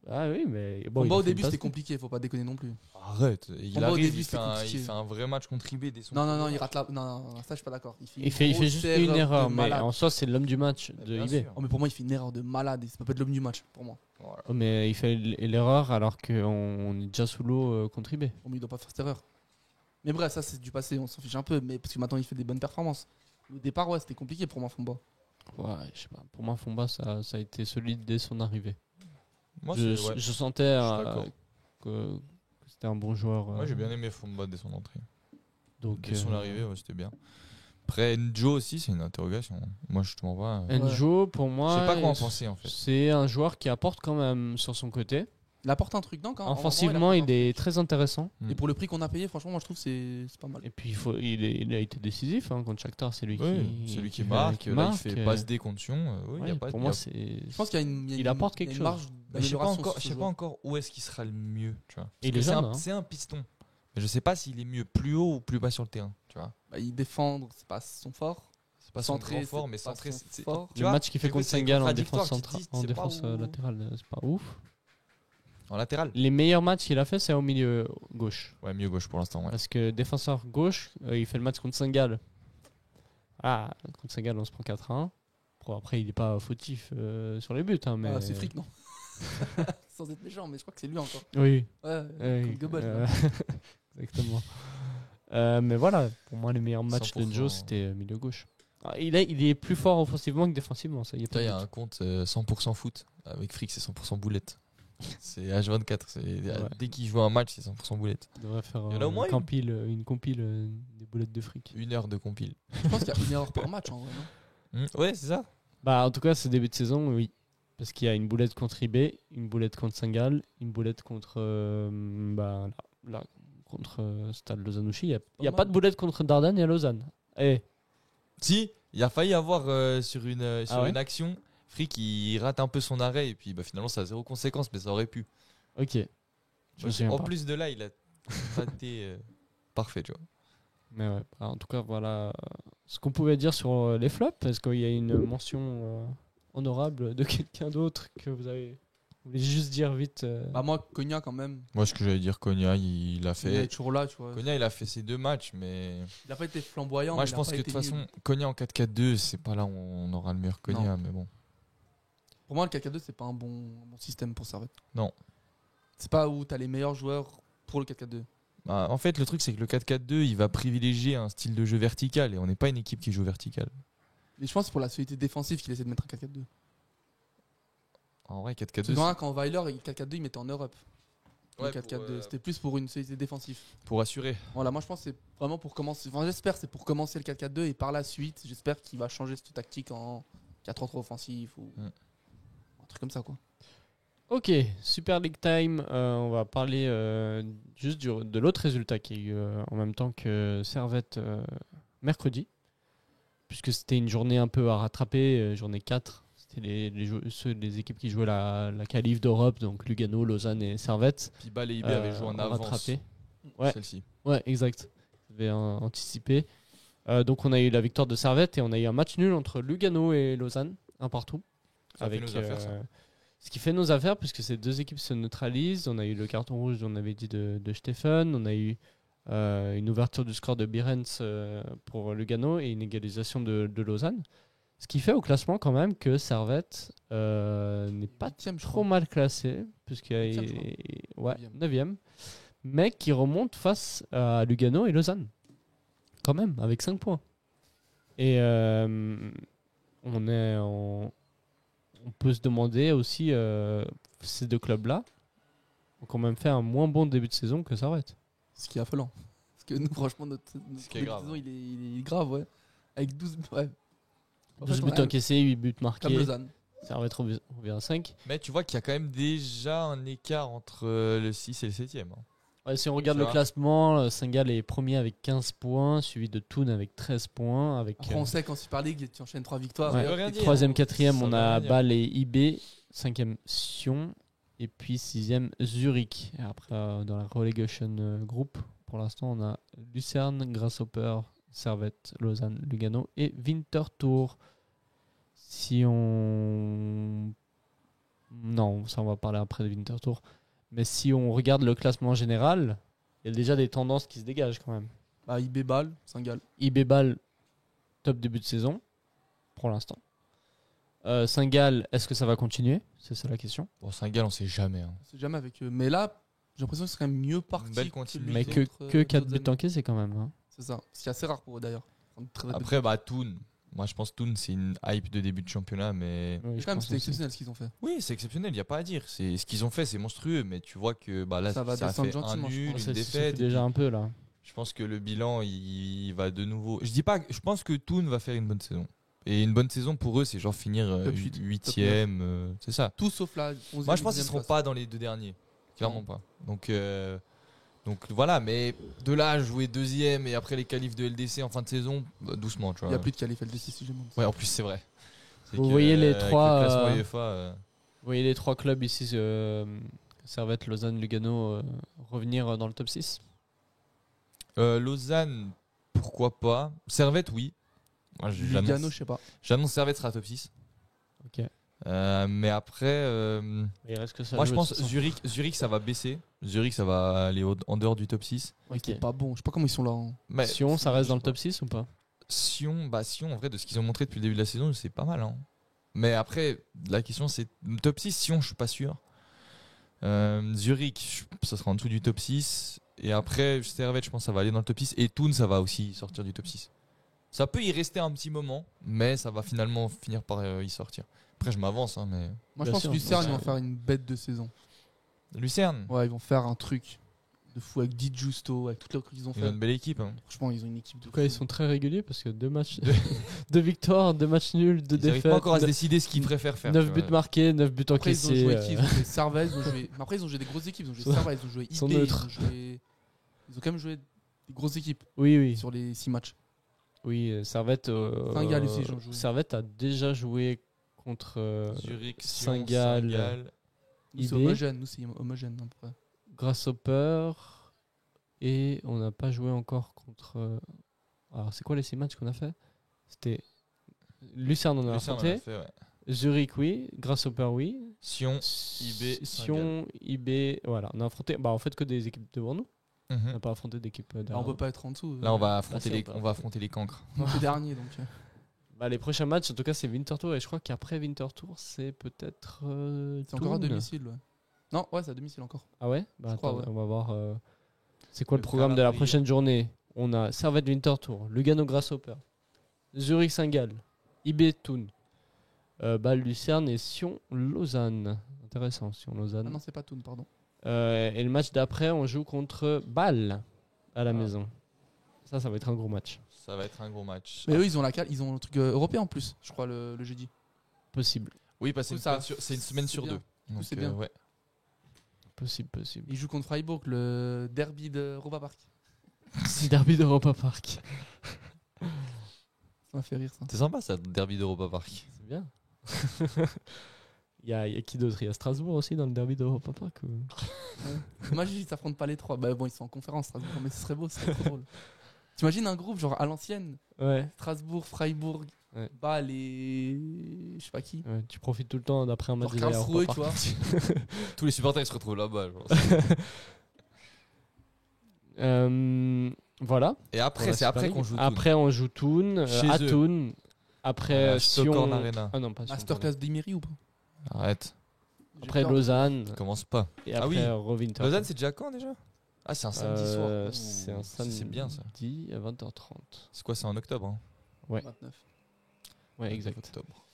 Ah oui, mais bon. Bon, il au a fait début, une c'était passe. compliqué, faut pas déconner non plus. Arrête. Il Fomba, au arrive, début, il c'était fait, compliqué. il fait un vrai match contre IB dès son. Non, non, non, il rate la. Non, non, ça, je suis pas d'accord. Il fait juste une erreur, mais en soi, c'est l'homme du match de Bien IB. sûr. Oh, mais pour moi, il fait une erreur de malade. Et ça peut pas être l'homme du match, pour moi. Voilà. Oh, mais il fait l'erreur alors qu'on est déjà sous l'eau contre IB. Oh, mais il doit pas faire cette erreur. Mais bref, ça, c'est du passé, on s'en fiche un peu. Mais parce que maintenant, il fait des bonnes performances. Au départ, ouais, c'était compliqué pour moi, Fomba. Ouais, je sais pas. Pour moi, Fomba, ça a été solide dès son arrivée. Moi, je, c'est- ouais. je sentais d'accord. que c'était un bon joueur. Moi, j'ai bien aimé Fomba dès son entrée. Donc, Dès son arrivée, ouais, c'était bien. Après, Njo aussi, c'est une interrogation. Moi, je te mens pas. Enjo, pour moi, Je sais pas quoi en penser, en fait. c'est un joueur qui apporte quand même sur son côté. Il apporte un truc, non quand Offensivement, il est très intéressant. Et pour le prix qu'on a payé, franchement, moi, je trouve que c'est pas mal. Et puis, il a été décisif hein, contre Shakhtar. C'est lui Oui, qui, c'est lui qui fait- marque. qui Là, marque, il fait passe des conditions. Oui, ouais, y a pas, pour y moi, a- c'est. Je pense qu'il y a une. Il apporte quelque une chose. marge Mais je sais pas d'amélioration encore, sur je ce sais pas joueur. encore où est-ce qu'il sera le mieux, tu vois. Il Parce est que jeune, hein. c'est un piston. Mais je sais pas s'il est mieux plus haut ou plus bas sur le terrain, tu vois. Bah, il défendre, c'est pas son fort. C'est pas son Centrer, grand fort, c'est mais pas centrer, son c'est fort. tu Le vois, match qu'il fait du coup, contre c'est Saint-Gall en contradictoire, défense, tu te dis, en c'est défense pas où- latérale, c'est pas ouf. En latéral. Les meilleurs matchs qu'il a fait, c'est au milieu gauche. Ouais, mieux gauche pour l'instant, ouais. Parce que défenseur gauche, il fait le match contre Saint-Gall. Ah, contre Saint-Gall, on se prend 4-1. Bon, après, il n'est pas fautif sur les buts. Hein, mais... Ah, c'est fric, non Sans être méchant, mais je crois que c'est lui encore. Oui. Ouais, Oui, comme Goebbels. exactement. Mais voilà, pour moi, les meilleurs matchs de 100%. Njo, c'était milieu gauche. Ah, il est plus fort offensivement que défensivement. Ça y est, pas Là, il y de a doute. un compte 100% foot. Avec Frick, c'est 100% boulette. C'est H24. Dès qu'il joue un match, c'est 100% boulette. Il devrait faire Il y en a au moins une compile des boulettes de fric. 1 heure de compile. Je pense qu'il y a une erreur par match en vrai, non Ouais, c'est ça. Bah, en tout cas, ce début de saison, oui. Parce qu'il y a une boulette contre IB, une boulette contre Saint-Gall, une boulette contre contre Stade Lausanne-Ouchy. Il n'y a pas de boulette contre Dardanne et à Lausanne. Si, il a failli avoir sur une action, Frick il rate un peu son arrêt et puis finalement ça a zéro conséquence, mais ça aurait pu. Ok. En plus de là, il a pas été parfait, tu vois. Mais ouais, en tout cas, voilà ce qu'on pouvait dire sur les flops. Est-ce qu'il y a une mention honorable de quelqu'un d'autre que vous voulez juste dire vite Moi, Konya quand même. Moi, ce que j'allais dire, Konya, il a fait. Il est toujours là, tu vois. Konya, il a fait ses 2 matchs, mais. Il n'a pas été flamboyant. Moi, je pense que de toute façon, Konya en 4-4-2, c'est pas là où on aura le meilleur Konya, mais bon. Pour moi, le 4-4-2, c'est pas un bon système pour Servette. Non. C'est pas où tu as les meilleurs joueurs pour le 4-4-2. En fait, le truc, c'est que le 4-4-2, il va privilégier un style de jeu vertical et on n'est pas une équipe qui joue vertical. Mais je pense que c'est pour la solidité défensive qu'il essaie de mettre un 4-4-2. En vrai, 4-4-2. Souvent, quand Weiler, 4-4-2, il mettait en Europe. Ouais, le 4-4-2. C'était plus pour une solidité défensive. Pour assurer. Voilà, moi je pense que c'est vraiment pour commencer. Enfin, j'espère que c'est pour commencer le 4-4-2 et par la suite, j'espère qu'il va changer cette tactique en 4-3-3 offensif ou un truc comme ça, quoi. Ok, Super League Time. On va parler juste de l'autre résultat qui a eu en même temps que Servette mercredi, puisque c'était une journée un peu à rattraper, journée 4. C'était les équipes qui jouaient la qualif d'Europe, donc Lugano, Lausanne et Servette. Puis Bâle et IB avaient joué en avance. Ouais, celle-ci. Ouais, exact. Vous avez anticipé. Donc on a eu la victoire de Servette et on a eu un match nul entre Lugano et Lausanne, un partout. Ça fait nos affaires, ça. Ce qui fait nos affaires, puisque ces deux équipes se neutralisent. On a eu le carton rouge, on avait dit, de Stéphane. On a eu une ouverture du score de Birens pour Lugano et une égalisation de Lausanne. Ce qui fait au classement quand même que Servette n'est pas trop mal classé, puisqu'il y a 9e, mais qui remonte face à Lugano et Lausanne. Quand même, avec 5 points. Et on peut se demander aussi, ces deux clubs-là ont quand même fait un moins bon début de saison que Servette. Ce qui est affolant. Parce que nous, franchement, notre début de saison, il est grave, ouais. Avec 12 buts encaissés, 8 buts marqués. Comme Lausanne. Servette revient à 5. Mais tu vois qu'il y a quand même déjà un écart entre le 6 et le 7e. Ouais, si on regarde le classement, Saint-Gall est premier avec 15 points, suivi de Thun avec 13 points. Après, on sait qu'en Super League, tu enchaînes 3 victoires. Ouais. 3e, 4e, on a Bâle et IB. 5e, Sion. Et puis 6e, Zurich. Et après, dans la relegation group, pour l'instant, on a Lucerne, Grasshopper, Servette, Lausanne, Lugano et Winterthur. Non, ça on va parler après de Winterthur. Mais si on regarde le classement général, il y a déjà des tendances qui se dégagent quand même. IB Bâle, Saint-Gall. IB Bâle, top début de saison, pour l'instant. Saint-Gall, est-ce que ça va continuer ? C'est ça la question. Bon, Saint-Gall, on sait jamais. On sait jamais avec eux. Mais là, j'ai l'impression que c'est quand même mieux parti. Belle continuité. Mais que 4 buts encaissés quand même. Hein. C'est ça. C'est assez rare pour eux d'ailleurs. Après, Thun. Moi, je pense que Thun, c'est une hype de début de championnat, mais. Oui, quand même, c'est exceptionnel ce qu'ils ont fait. Oui, c'est exceptionnel, il n'y a pas à dire. Ce qu'ils ont fait, c'est monstrueux, mais tu vois que là, ça a fait un nul, une défaite. Déjà un peu là. Je pense que le bilan, il va de nouveau. Je pense que Thun va faire une bonne saison. Et une bonne saison pour eux, c'est genre finir 8e. C'est ça. Tout sauf là. Moi, je pense qu'ils ne seront pas dans les 2 derniers. Clairement pas. Donc voilà, mais de là à jouer 2e et après les qualifs de LDC en fin de saison, doucement, tu vois. Il n'y a plus de qualifs LDC si je monte. Ouais, en plus c'est vrai. Vous voyez les trois. UEFA, vous voyez les 3 clubs ici, Servette, Lausanne, Lugano, revenir dans le top 6. Lausanne, pourquoi pas. Servette, oui. Moi, Lugano, je sais pas. J'annonce Servette sera top 6. Ok. Mais après, il reste que ça. Moi je pense Zurich ça va baisser. Zurich ça va aller en dehors du top 6. Ouais, c'est pas bon. Je sais pas comment ils sont là. Mais Sion, ça reste dans le top 6 ou pas ? Sion, en vrai, de ce qu'ils ont montré depuis le début de la saison, c'est pas mal. Hein. Mais après, la question c'est top 6, Sion, je suis pas sûr. Zurich, ça sera en dessous du top 6. Et après, Servette, je pense que ça va aller dans le top 6. Et Thun, ça va aussi sortir du top 6. Ça peut y rester un petit moment, mais ça va finalement finir par y sortir. Après, je m'avance, hein, mais. Moi, je pense que Lucerne, ils vont faire une bête de saison. Lucerne ? Ouais, ils vont faire un truc. de fou avec Di Giusto, avec toutes les recrues qu'ils ont Ils ont fait. une belle équipe. Hein. Franchement, ils ont une équipe de En tout cas, fou. ils sont très réguliers parce que 2 matchs, 2 victoires, 2 matchs nuls, 2 Ils n'arrivent défaites. pas encore à se décider ce qu'ils préfèrent faire. 9 tu buts vois. marqués, 9 buts Après, ils ont encaissés. joué qui Ils ont joué Servette, ils ont joué. Mais après, ils ont joué des grosses équipes. Ils ont joué Servette, ils ont joué Ils sont IP, neutres. Ils ont quand même joué des grosses équipes Oui. sur les 6 matchs. Oui, Servette. Saint-Gall aussi, ils ont joué. Servette a déjà joué contre Zurich, Sion, Saint-Gall, Nous, c'est IB. homogène. Nous, c'est homogène à peu près. Grasshopper. Et on n'a pas joué encore contre. Alors, c'est quoi les 6 matchs qu'on a fait? C'était. Lucerne, on a Lucerne, on affronté. l'a fait, ouais. Zurich, oui. Grasshopper, oui. Sion, IB, Sion, IB. Voilà, on a affronté. Bah, en fait, que des équipes devant nous. On Mhm. n'a pas affronté d'équipes Là, derrière on peut nous. pas être en dessous. Là, on va si, affronter on les, peut on va affronter les cancres. On est dernier donc. Bah, les prochains matchs, en tout cas, c'est Winterthur. Et je crois qu'après Winterthur, c'est peut-être. C'est encore à Thun. domicile, ouais. Non, ouais, c'est à domicile encore. Ah ouais? Bah, Je crois, attends, ouais. on va voir. C'est quoi le Le programme de la calendrier. prochaine journée? On a Servette Winterthur, Lugano Grasshopper, Zurich Saint-Gall, IB Thun, Bâle Lucerne et Sion Lausanne. Intéressant, Sion Ah Lausanne. non, c'est pas Toon, pardon. Et le match d'après, on joue contre Bâle à la Ah. maison. Ça va être un gros match. Ça va être un gros match. Mais eux, ils ont ils ont le truc européen en plus, je crois, le jeudi. Possible, Oui, parce que Ça, c'est une semaine c'est sur bien. 2. Donc, c'est bien. ouais. possible. Ils jouent contre Freiburg, le derby de Europa Park. Derby d'Europa Park. Ça m'a fait rire ça. C'est sympa ça, le derby d'Europa Park. C'est bien. Il y a qui d'autre? Il y a Strasbourg aussi dans le derby d'Europa Park ou... Imagine, ils s'affrontent pas les trois. Bah bon, ils sont en conférence, Strasbourg, mais ce serait beau, ce serait trop drôle. T'imagines un groupe genre à l'ancienne, Ouais. Strasbourg, Freiburg, Ouais. Bâle et je sais pas qui. Ouais, tu profites tout le temps d'après un match Genre de Karlsruhe, Europa tu vois. Park. Tous les supporters ils se retrouvent là-bas. je pense. Voilà. Et après, Pour c'est la après Super qu'on League. joue. Après, on joue Thun, Chez à eux. Thun. Après, À la Stockhorn Sion. Arena. Ah non, pas Sion, Masterclass d'Imery ou pas? Arrête, J'ai Après, peur. Lausanne. commence pas. Et Ah après, oui. Rowinter. Lausanne, c'est déjà quand déjà? Ah, c'est un samedi soir. Ouh, C'est un samedi. C'est bien ça. À 20h30. C'est quoi? C'est en octobre. Hein. 29. Ouais, exact. Octobre.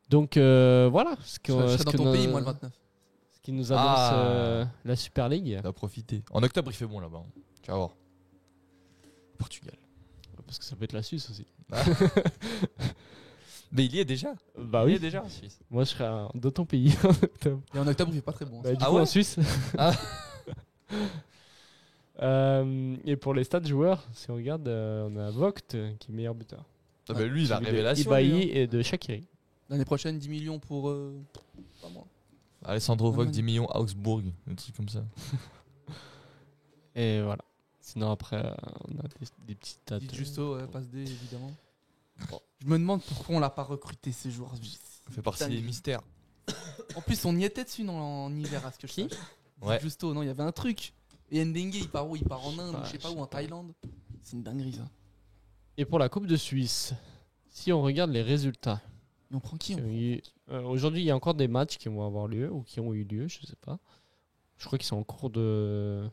Donc voilà ce, Je serais dans ton pays, moi, le 29. ce qui nous annonce Ah. la Super League. On va profiter. En octobre, il fait bon là-bas. hein. Tu vas voir. Portugal. Parce que ça peut être la Suisse aussi. Mais il y est déjà. Bah Il y oui. est déjà en Suisse. Moi, je serais dans ton pays en octobre. Et en octobre, il fait pas très bon. Bah, du Ah coup, ouais en Suisse. Ah. Et pour les stats joueurs, si on regarde, on a Vogt qui est meilleur buteur. Ah bah lui, la Suivi de révélation. Ibaï lui, hein. et de Shaqiri. L'année prochaine, 10 millions pour. Pas moi. Alessandro Vogt, Ouais. 10 millions, Augsbourg, un truc comme ça. Et voilà. Sinon, après, on a des petites stats. Dit Justo, passe D, évidemment. Je me demande pourquoi on l'a pas recruté ces jours. Ça fait partie des mystères. En plus, on y était dessus non, en hiver, à ce que je sache. Ouais. Justo, non, il y avait un truc. Et Ndengue, il part où? Il part en Inde, Ah, ou je sais pas je où, sais en pas. Thaïlande. C'est une dinguerie ça. Et pour la Coupe de Suisse, si on regarde les résultats. Mais on prend qui Aujourd'hui, il y a encore des matchs qui vont avoir lieu ou qui ont eu lieu, je sais pas. Je crois qu'ils sont en cours de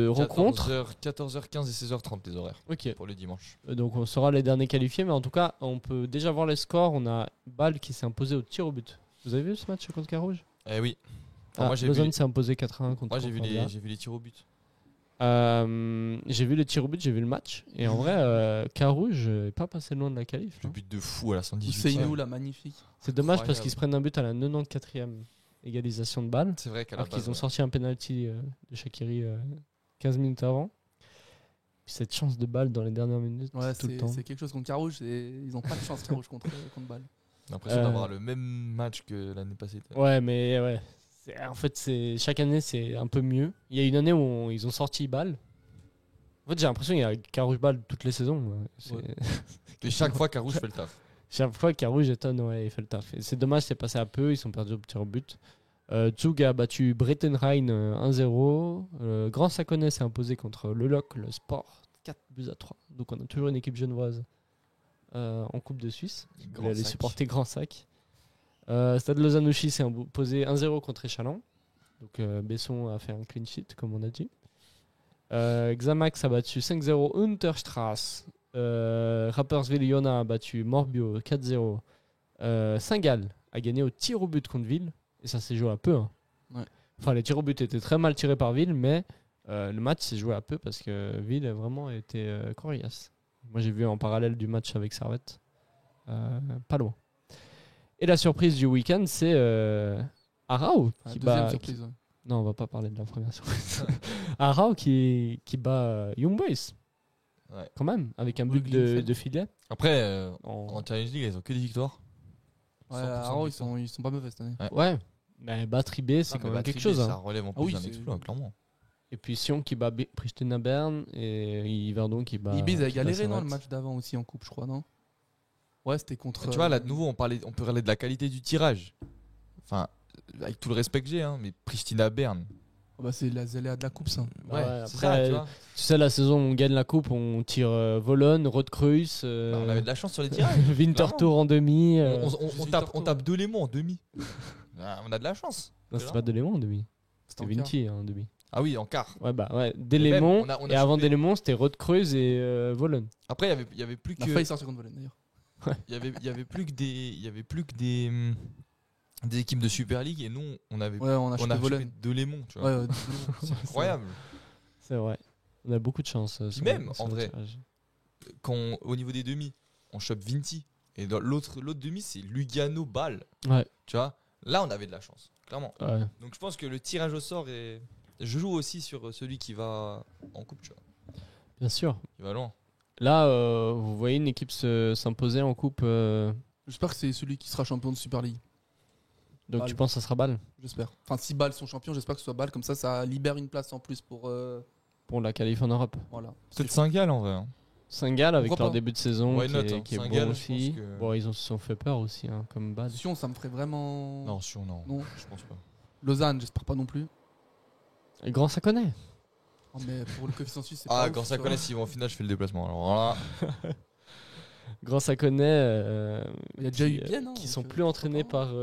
rencontre. 14h15 et 16h30 les horaires Ok. pour le dimanche. Donc on saura les derniers qualifiés, mais en tout cas, on peut déjà voir les scores. On a Bâle qui s'est imposé au tir au but. Vous avez vu ce match contre Carouge? Eh oui. Enfin, moi j'ai Lausanne vu, s'est imposé 4-1 contre moi, j'ai vu Concordia. j'ai vu les tirs au but. J'ai vu les tirs au but, j'ai vu le match. Et en vrai, Carouge n'est pas passé loin de la qualif. Le hein. but de fou à la 118. Seynou, là, magnifique. C'est dommage parce Incroyable. qu'ils se prennent un but à la 94e égalisation de Bâle. C'est vrai qu'à la Alors qu'ils base, ont sorti un penalty de Shaqiri 15 minutes avant. Puis cette chance de Bâle dans les dernières minutes Ouais, tout le temps. c'est quelque chose contre Carouge. Ils ont pas de chance, Carouge, contre Bâle. j'ai l'impression d'avoir le même match que l'année passée. Ouais, mais ouais. En fait, chaque année, c'est un peu mieux. Il y a une année où ils ont sorti Bâle. En fait, j'ai l'impression qu'il y a Carouge Bâle toutes les saisons. Ouais. Et chaque fois Carouge fait le taf. Chaque fois, Carouge étonne, ouais, il fait le taf. Et c'est dommage, c'est passé à peu. Ils sont perdus au tir au but. Zug a battu Breitenrein 1-0. Grand Saconnet s'est imposé contre le LOC, le Sport, 4-3. Donc on a toujours une équipe genevoise en Coupe de Suisse. Grand Il allait Sac. supporter Grand Sac. Stade Lausanne-Ouchy s'est imposé 1-0 contre Échalon. Donc Besson a fait un clean sheet, comme on a dit. Xamax a battu 5-0 Unterstrasse. Rapperswil-Jona a battu Morbio 4-0. Saint-Gall a gagné au tir au but contre Ville. Et ça s'est joué un peu. Hein. Ouais. Enfin, les tirs au but étaient très mal tirés par Ville, mais le match s'est joué à peu parce que Ville a vraiment été coriace. Moi, j'ai vu en parallèle du match avec Servette. Pas loin. Et la surprise du week-end, c'est Arao qui bat. Surprise, ouais. Non, on va pas parler de la première surprise. Arao qui bat Young Boys. Ouais. Quand même, avec un but de filet. Après, en Challenge League, ils ont que des victoires. Ouais, Arao, ils sont pas mauvais cette année. Ouais. Mais battre IB, c'est quand même quelque chose. Ça relève en plus d'un exploit, clairement. Et puis Sion qui bat Pristina Berne et Yverdon qui bat. IB, ils avaient galéré dans le match d'avant aussi en coupe, je crois, non? Ouais, c'était contre. Tu vois, là, de nouveau, on peut parler de la qualité du tirage. Enfin, avec tout le respect que j'ai, hein, mais Pristina Berne. Oh bah, c'est les aléas de la coupe, ça. Ouais, après, ça, tu vois. Tu sais, la saison où on gagne la coupe, on tire Volon, Rodkreuz. On avait de la chance sur les tirages. Winterthur en demi. On tape Delémont en demi. On a de la chance. Non, c'était pas Delémont en demi. C'était Vinti en demi. Ah oui, en quart. Ouais, bah ouais. Delémont. Et avant Delémont, c'était Rodkreuz et Volon. Après, il y avait plus que. On a failli sortir contre Volon d'ailleurs. Il y avait plus que des équipes de Super League et nous on avait on a chopé Delémont, tu vois. Ouais, c'est incroyable. C'est vrai. On a beaucoup de chance. Même en vrai, quand au niveau des demi, on chope Vinti et dans l'autre demi c'est Lugano Bâle. Ouais. Tu vois, là on avait de la chance, clairement. Ouais. Donc je pense que le tirage au sort je joue aussi sur celui qui va en coupe, tu vois. Bien sûr. Il va loin. Là, vous voyez une équipe s'imposer en coupe. J'espère que c'est celui qui sera champion de Super League. Donc Bâle. tu penses que ça sera Bâle? J'espère. Enfin, si Bâle sont champions, j'espère que ce soit Bâle. Comme ça libère une place en plus pour la qualif en Europe. Voilà. Peut-être Saint-Gall en vrai. Saint-Gall avec leur début de saison qui est Saint-Gall, bon aussi. que... Bon, ils se sont fait peur aussi, hein, comme Bâle. Sion, ça me ferait vraiment. Non, Sion, non. Je pense pas. Lausanne, j'espère pas non plus. Et Grand Saconnet. Oh, mais pour le coefficient suisse, c'est pas. Ah, Grand Saconnet, s'ils vont en finale, je fais le déplacement. Alors là. Grand Saconnet. Il y a déjà eu Vienne, hein, qui sont plus entraînés par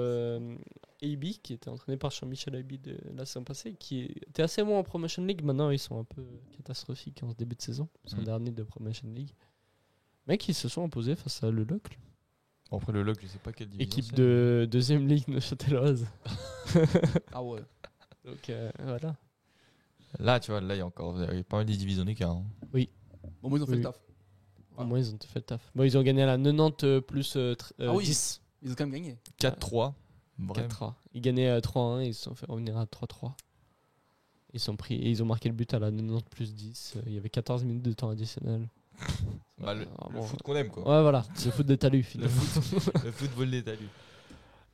Aibi, qui était entraîné par Jean-Michel Aibi de la saison passée, qui était assez bon en Promotion League. Maintenant, ils sont un peu catastrophiques en ce début de saison. Ils sont derniers de Promotion League. Mais qui se sont imposés face à Le Locle. Bon, après, Le Locle, je sais pas quelle division. Équipe de deuxième ligue neuchâteloise. Ah ouais. Donc voilà. Là, tu vois, là, il y a pas mal de divisions d'écart. Hein. Oui. Bon, moi, ils ont fait le taf. Au moins, ils ont fait le taf. Bon, ils ont gagné à la 90 plus 10. Ils ont quand même gagné. 4-3. 4-3. Ils gagnaient 3-1 et ils se sont fait revenir à 3-3. Ils ont marqué le but à la 90 plus 10. Il y avait 14 minutes de temps additionnel. Bah, le foot qu'on aime, quoi. Ouais, voilà. C'est le foot des talus, finalement. Le football des talus.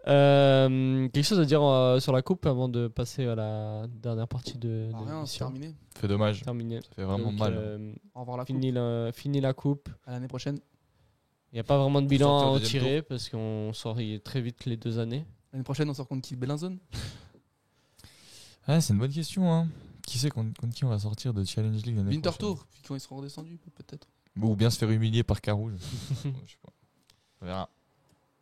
Quelque chose à dire sur la coupe avant de passer à la dernière partie de rien, c'est terminé. Ça fait dommage. Terminé. Ça fait vraiment mal. Au revoir la coupe. Fini la coupe. À l'année prochaine. Il n'y a pas vraiment de bilan à en tirer parce qu'on sort très vite les 2 années. L'année prochaine, on sort contre qui? Belinzone? Ouais, c'est une bonne question. Hein. Qui sait contre qui on va sortir de Challenge League l'année prochaine? Winterthur, puis quand ils seront redescendus, peut-être. Ou bien se faire humilier par Carouge. Je sais pas. On verra.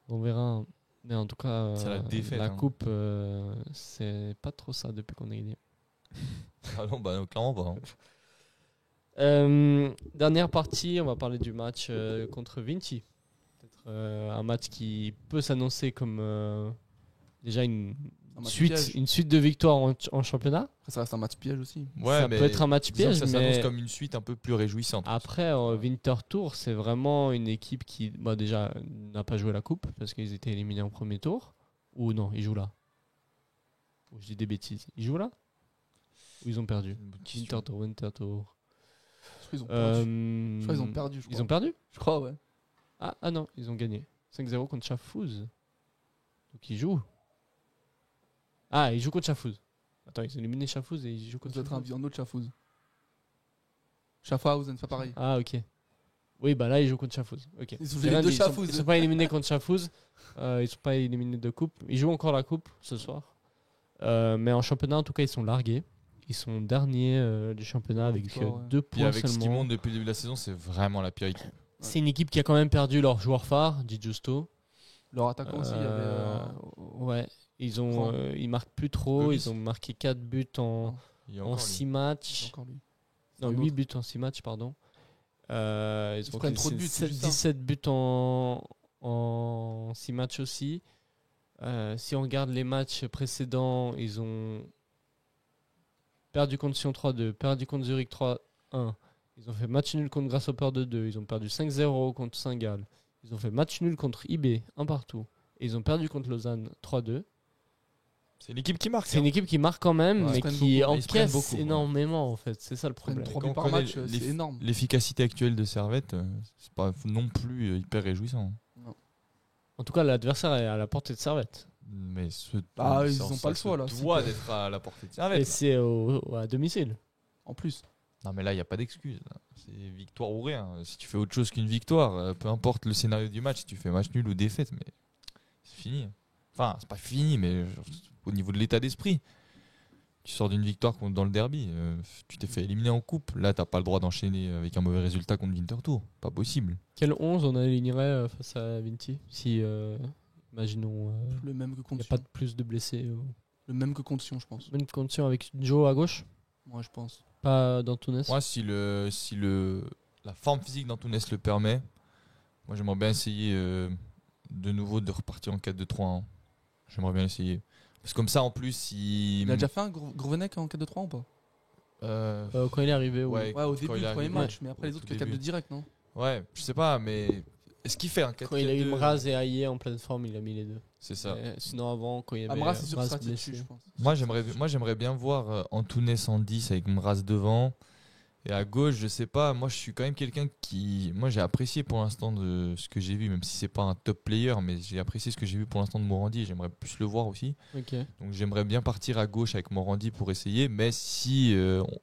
On verra. Mais en tout cas, c'est la défaite, la coupe, c'est pas trop ça depuis qu'on a gagné. Ah non, bah non, clairement pas. Dernière partie, on va parler du match contre Vinci. Peut-être un match qui peut s'annoncer comme déjà une suite de victoires en championnat. Après, ça reste un match piège aussi. Ouais, ça peut être un match piège. Ça s'annonce comme une suite un peu plus réjouissante. Après, Winterthur, c'est vraiment une équipe qui déjà n'a pas joué la coupe parce qu'ils étaient éliminés en premier tour. Ou non, ils jouent là. Ou je dis des bêtises. Ils jouent là? Ou ils ont perdu? Winterthur. Je crois qu'ils ont perdu. Ils ont perdu? Je crois, ouais. Ah non, ils ont gagné. 5-0 contre Schaffhouse. Donc ils jouent. Ah, ils jouent contre Schaffhouse. Attends, ils ont éliminé Schaffhouse et ils jouent contre Schaffhouse. Peut-être un autre Schaffhouse. Schaffhausen, c'est pas pareil. Ah, ok. Oui, bah là, ils jouent contre Schaffhouse. Okay. Ils sont pas éliminés contre Schaffhouse. Ils sont pas éliminés de coupe. Ils jouent encore la coupe ce soir. Mais en championnat, en tout cas, ils sont largués. Ils sont derniers du championnat avec 2 points et avec seulement. Ce qui monte depuis le début de la saison, c'est vraiment la pire équipe. C'est une équipe qui a quand même perdu leur joueur phare, Di Giusto. Leur attaquant aussi, il y avait. Ouais, ils marquent plus trop. Ils ont marqué 4 buts en 6 matchs. Non, 8 buts en 6 matchs, pardon. Ils ont trop de buts, 17 buts en 6 matchs aussi. Si on regarde les matchs précédents, ils ont perdu contre Sion 3-2, perdu contre Zurich 3-1. Ils ont fait match nul contre Grasshopper 2-2. Ils ont perdu 5-0 contre Saint-Gall. Ils ont fait match nul contre IB, 1 partout. Et ils ont perdu contre Lausanne 3-2. C'est une équipe qui marque. C'est une équipe qui marque quand même, mais qui encaisse beaucoup, énormément en fait. C'est ça le problème. 3 buts par match, c'est énorme. L'efficacité actuelle de Servette, c'est pas non plus hyper réjouissant. Non. En tout cas, l'adversaire est à la portée de Servette. Mais ils n'ont pas le choix là. Doit d'être à la portée de Servette. Et c'est à domicile. En plus. Non mais là il n'y a pas d'excuse. C'est victoire ou rien. Si tu fais autre chose qu'une victoire, peu importe le scénario du match, si tu fais match nul ou défaite, mais c'est fini. Enfin, c'est pas fini, mais au niveau de l'état d'esprit. Tu sors d'une victoire dans le derby, tu t'es fait éliminer en coupe. Là, t'as pas le droit d'enchaîner avec un mauvais résultat contre Winterthur. Pas possible. Quel 11 on alignerait face à Vinti si, imaginons, le même que il n'y a pas de plus de blessés Le même que contre Sion, je pense. Même contre Sion avec Joe à gauche. Moi, je pense. Pas d'Antunes. Moi, si la forme physique d'Antunes le permet, moi j'aimerais bien essayer de nouveau de repartir en 4-2-3-1. J'aimerais bien essayer. Parce que comme ça, en plus, il a déjà fait un Grovenec en 4-2-3 ou pas quand il est arrivé, ouais, au début du premier match, mais après les autres, 4-2 direct, non? Ouais, je sais pas, mais est-ce qu'il fait un 4-4-2 Quand il a eu Mraz et Aïe en pleine forme, il a mis les deux. C'est ça. Sinon, avant, quand il y avait Mraz, c'est sûr que ça blessé. dessus, je pense. Moi, j'aimerais bien voir Antunes en 10 avec Mraz devant. Et à gauche, je sais pas, moi je suis quand même quelqu'un qui... Moi j'ai apprécié pour l'instant de ce que j'ai vu, même si c'est pas un top player, mais j'ai apprécié ce que j'ai vu pour l'instant de Morandi et j'aimerais plus le voir aussi. Okay. Donc j'aimerais bien partir à gauche avec Morandi pour essayer, mais si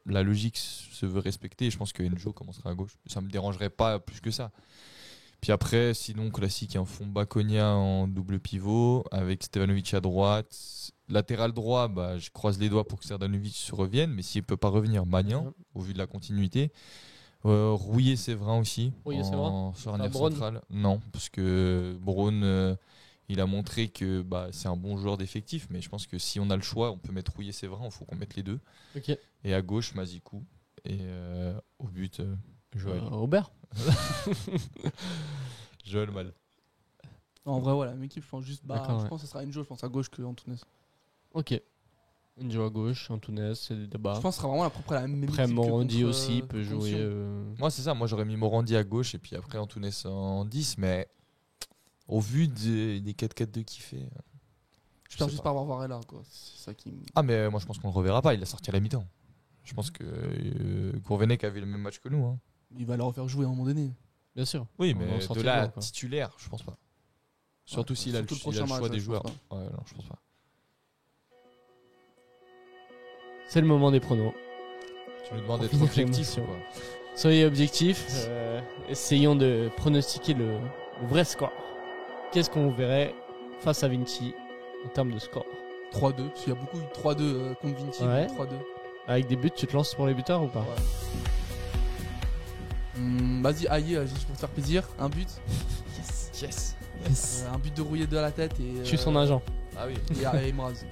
la logique se veut respecter, je pense que Enjo commencera à gauche. Ça me dérangerait pas plus que ça. Puis après, sinon classique, en fond Bakonia en double pivot, avec Stevanovic à droite. Latéral droit, je croise les doigts pour que Serdanovic se revienne, mais s'il ne peut pas revenir, Magnan, au vu de la continuité. Rouillé-Séverin aussi, en charnière centrale. Non, parce que Braun, il a montré que c'est un bon joueur d'effectif, mais je pense que si on a le choix, on peut mettre Rouillé-Séverin, il faut qu'on mette les deux. Okay. Et à gauche, Mazikou. Et au but, Joël. Robert Joël Mal. En vrai, voilà, même équipe, je pense juste. Je pense que ce sera Enjo, je pense à gauche que Antunes. Ok. Enjo à gauche, Antunes, c'est des débats. Je pense que ce sera vraiment à peu près la même équipe. Après, Morandi aussi peut jouer. Moi, c'est ça. Moi, j'aurais mis Morandi à gauche et puis après Antunes en 10, mais au vu des 4-4-2 qu'il fait. Je perds juste par avoir Varela, quoi. C'est ça qui. Ah, mais moi, je pense qu'on le reverra pas. Il a sorti à la mi-temps. Je pense que Gourvenec avait le même match que nous. Hein. Il va le refaire jouer à un moment donné. Bien sûr. Oui, mais de là titulaire, je pense pas. Surtout s'il a le choix des joueurs. Ouais, non, je pense pas. C'est le moment des pronos. Tu nous demandes d'être objectif ou quoi? Soyez objectifs. Essayons de pronostiquer le vrai score. Qu'est-ce qu'on verrait face à Vinci en termes de score? 3-2, parce qu'il y a beaucoup eu 3-2 contre Vinci. Ouais. 3-2. Avec des buts, tu te lances pour les buteurs ou pas? Vas-y, Aïe, juste pour te faire plaisir. Un but. Yes. Un but de Rouillé de la tête et. Je suis son agent. Ah oui. Et Mraz.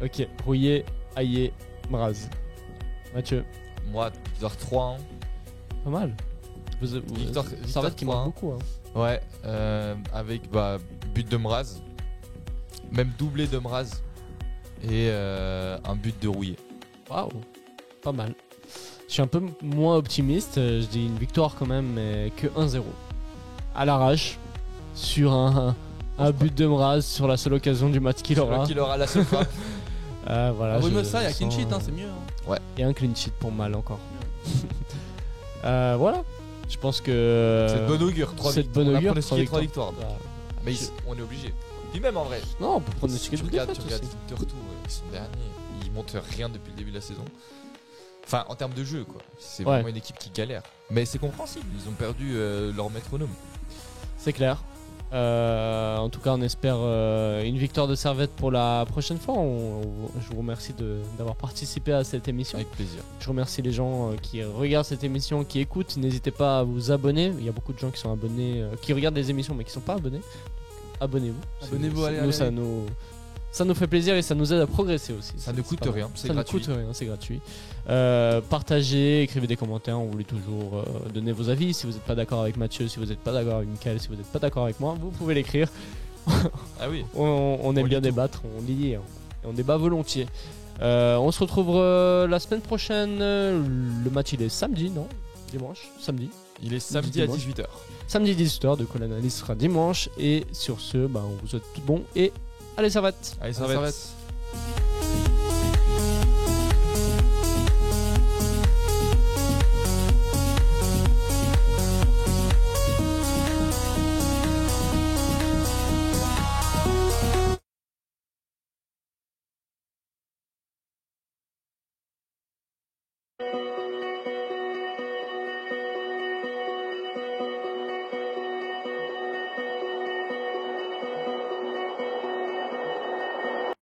Ok, Rouillé, Aïe, Mraz. Mathieu. Moi, victoire 3-1. Pas mal. Victoire ça va qui marque beaucoup. Hein. Ouais, avec but de Mraz. Même doublé de Mraz. Et un but de Rouillé. Waouh, pas mal. Je suis un peu moins optimiste. Je dis une victoire quand même, mais que 1-0. À l'arrache. Sur un but de Mraz sur la seule occasion du match qu'il aura. Qu'il aura la seule frappe. Voilà, oui, mais ça, il y a clean sheet, c'est mieux. Ouais. Il y a un clean sheet pour mal encore. Voilà. Je pense que. C'est de bon augure. 3 victoires. Mais on est obligé. Puis même en vrai. Non, on peut pronostiquer tu regardes Winterthur, ils sont derniers. Ils montent rien depuis le début de la saison. Enfin, en termes de jeu, quoi. C'est vraiment une équipe qui galère. Mais c'est compréhensible. Ils ont perdu leur métronome. C'est clair. En tout cas, on espère une victoire de Servette pour la prochaine fois. Je vous remercie d'avoir participé à cette émission. Avec plaisir. Je remercie les gens qui regardent cette émission, qui écoutent. N'hésitez pas à vous abonner. Il y a beaucoup de gens qui sont abonnés, qui regardent les émissions mais qui ne sont pas abonnés. Abonnez-vous. Abonnez-vous, allez. Ça nous fait plaisir et ça nous aide à progresser aussi. Ça ne coûte rien, c'est gratuit. Ça ne coûte rien, c'est gratuit. Partagez, écrivez des commentaires, on voulait toujours donner vos avis. Si vous n'êtes pas d'accord avec Mathieu, si vous n'êtes pas d'accord avec Mickaël, si vous n'êtes pas d'accord avec moi, vous pouvez l'écrire. Ah oui. on aime bien débattre, on lit et on débat volontiers. On se retrouve la semaine prochaine. Le match il est samedi, non? Dimanche? Samedi. Il est samedi à 18h. Samedi 18h, de quoi l'analyse sera dimanche. Et sur ce, on vous souhaite tout bon. Et allez, Servette! Allez, Servette! Thank you.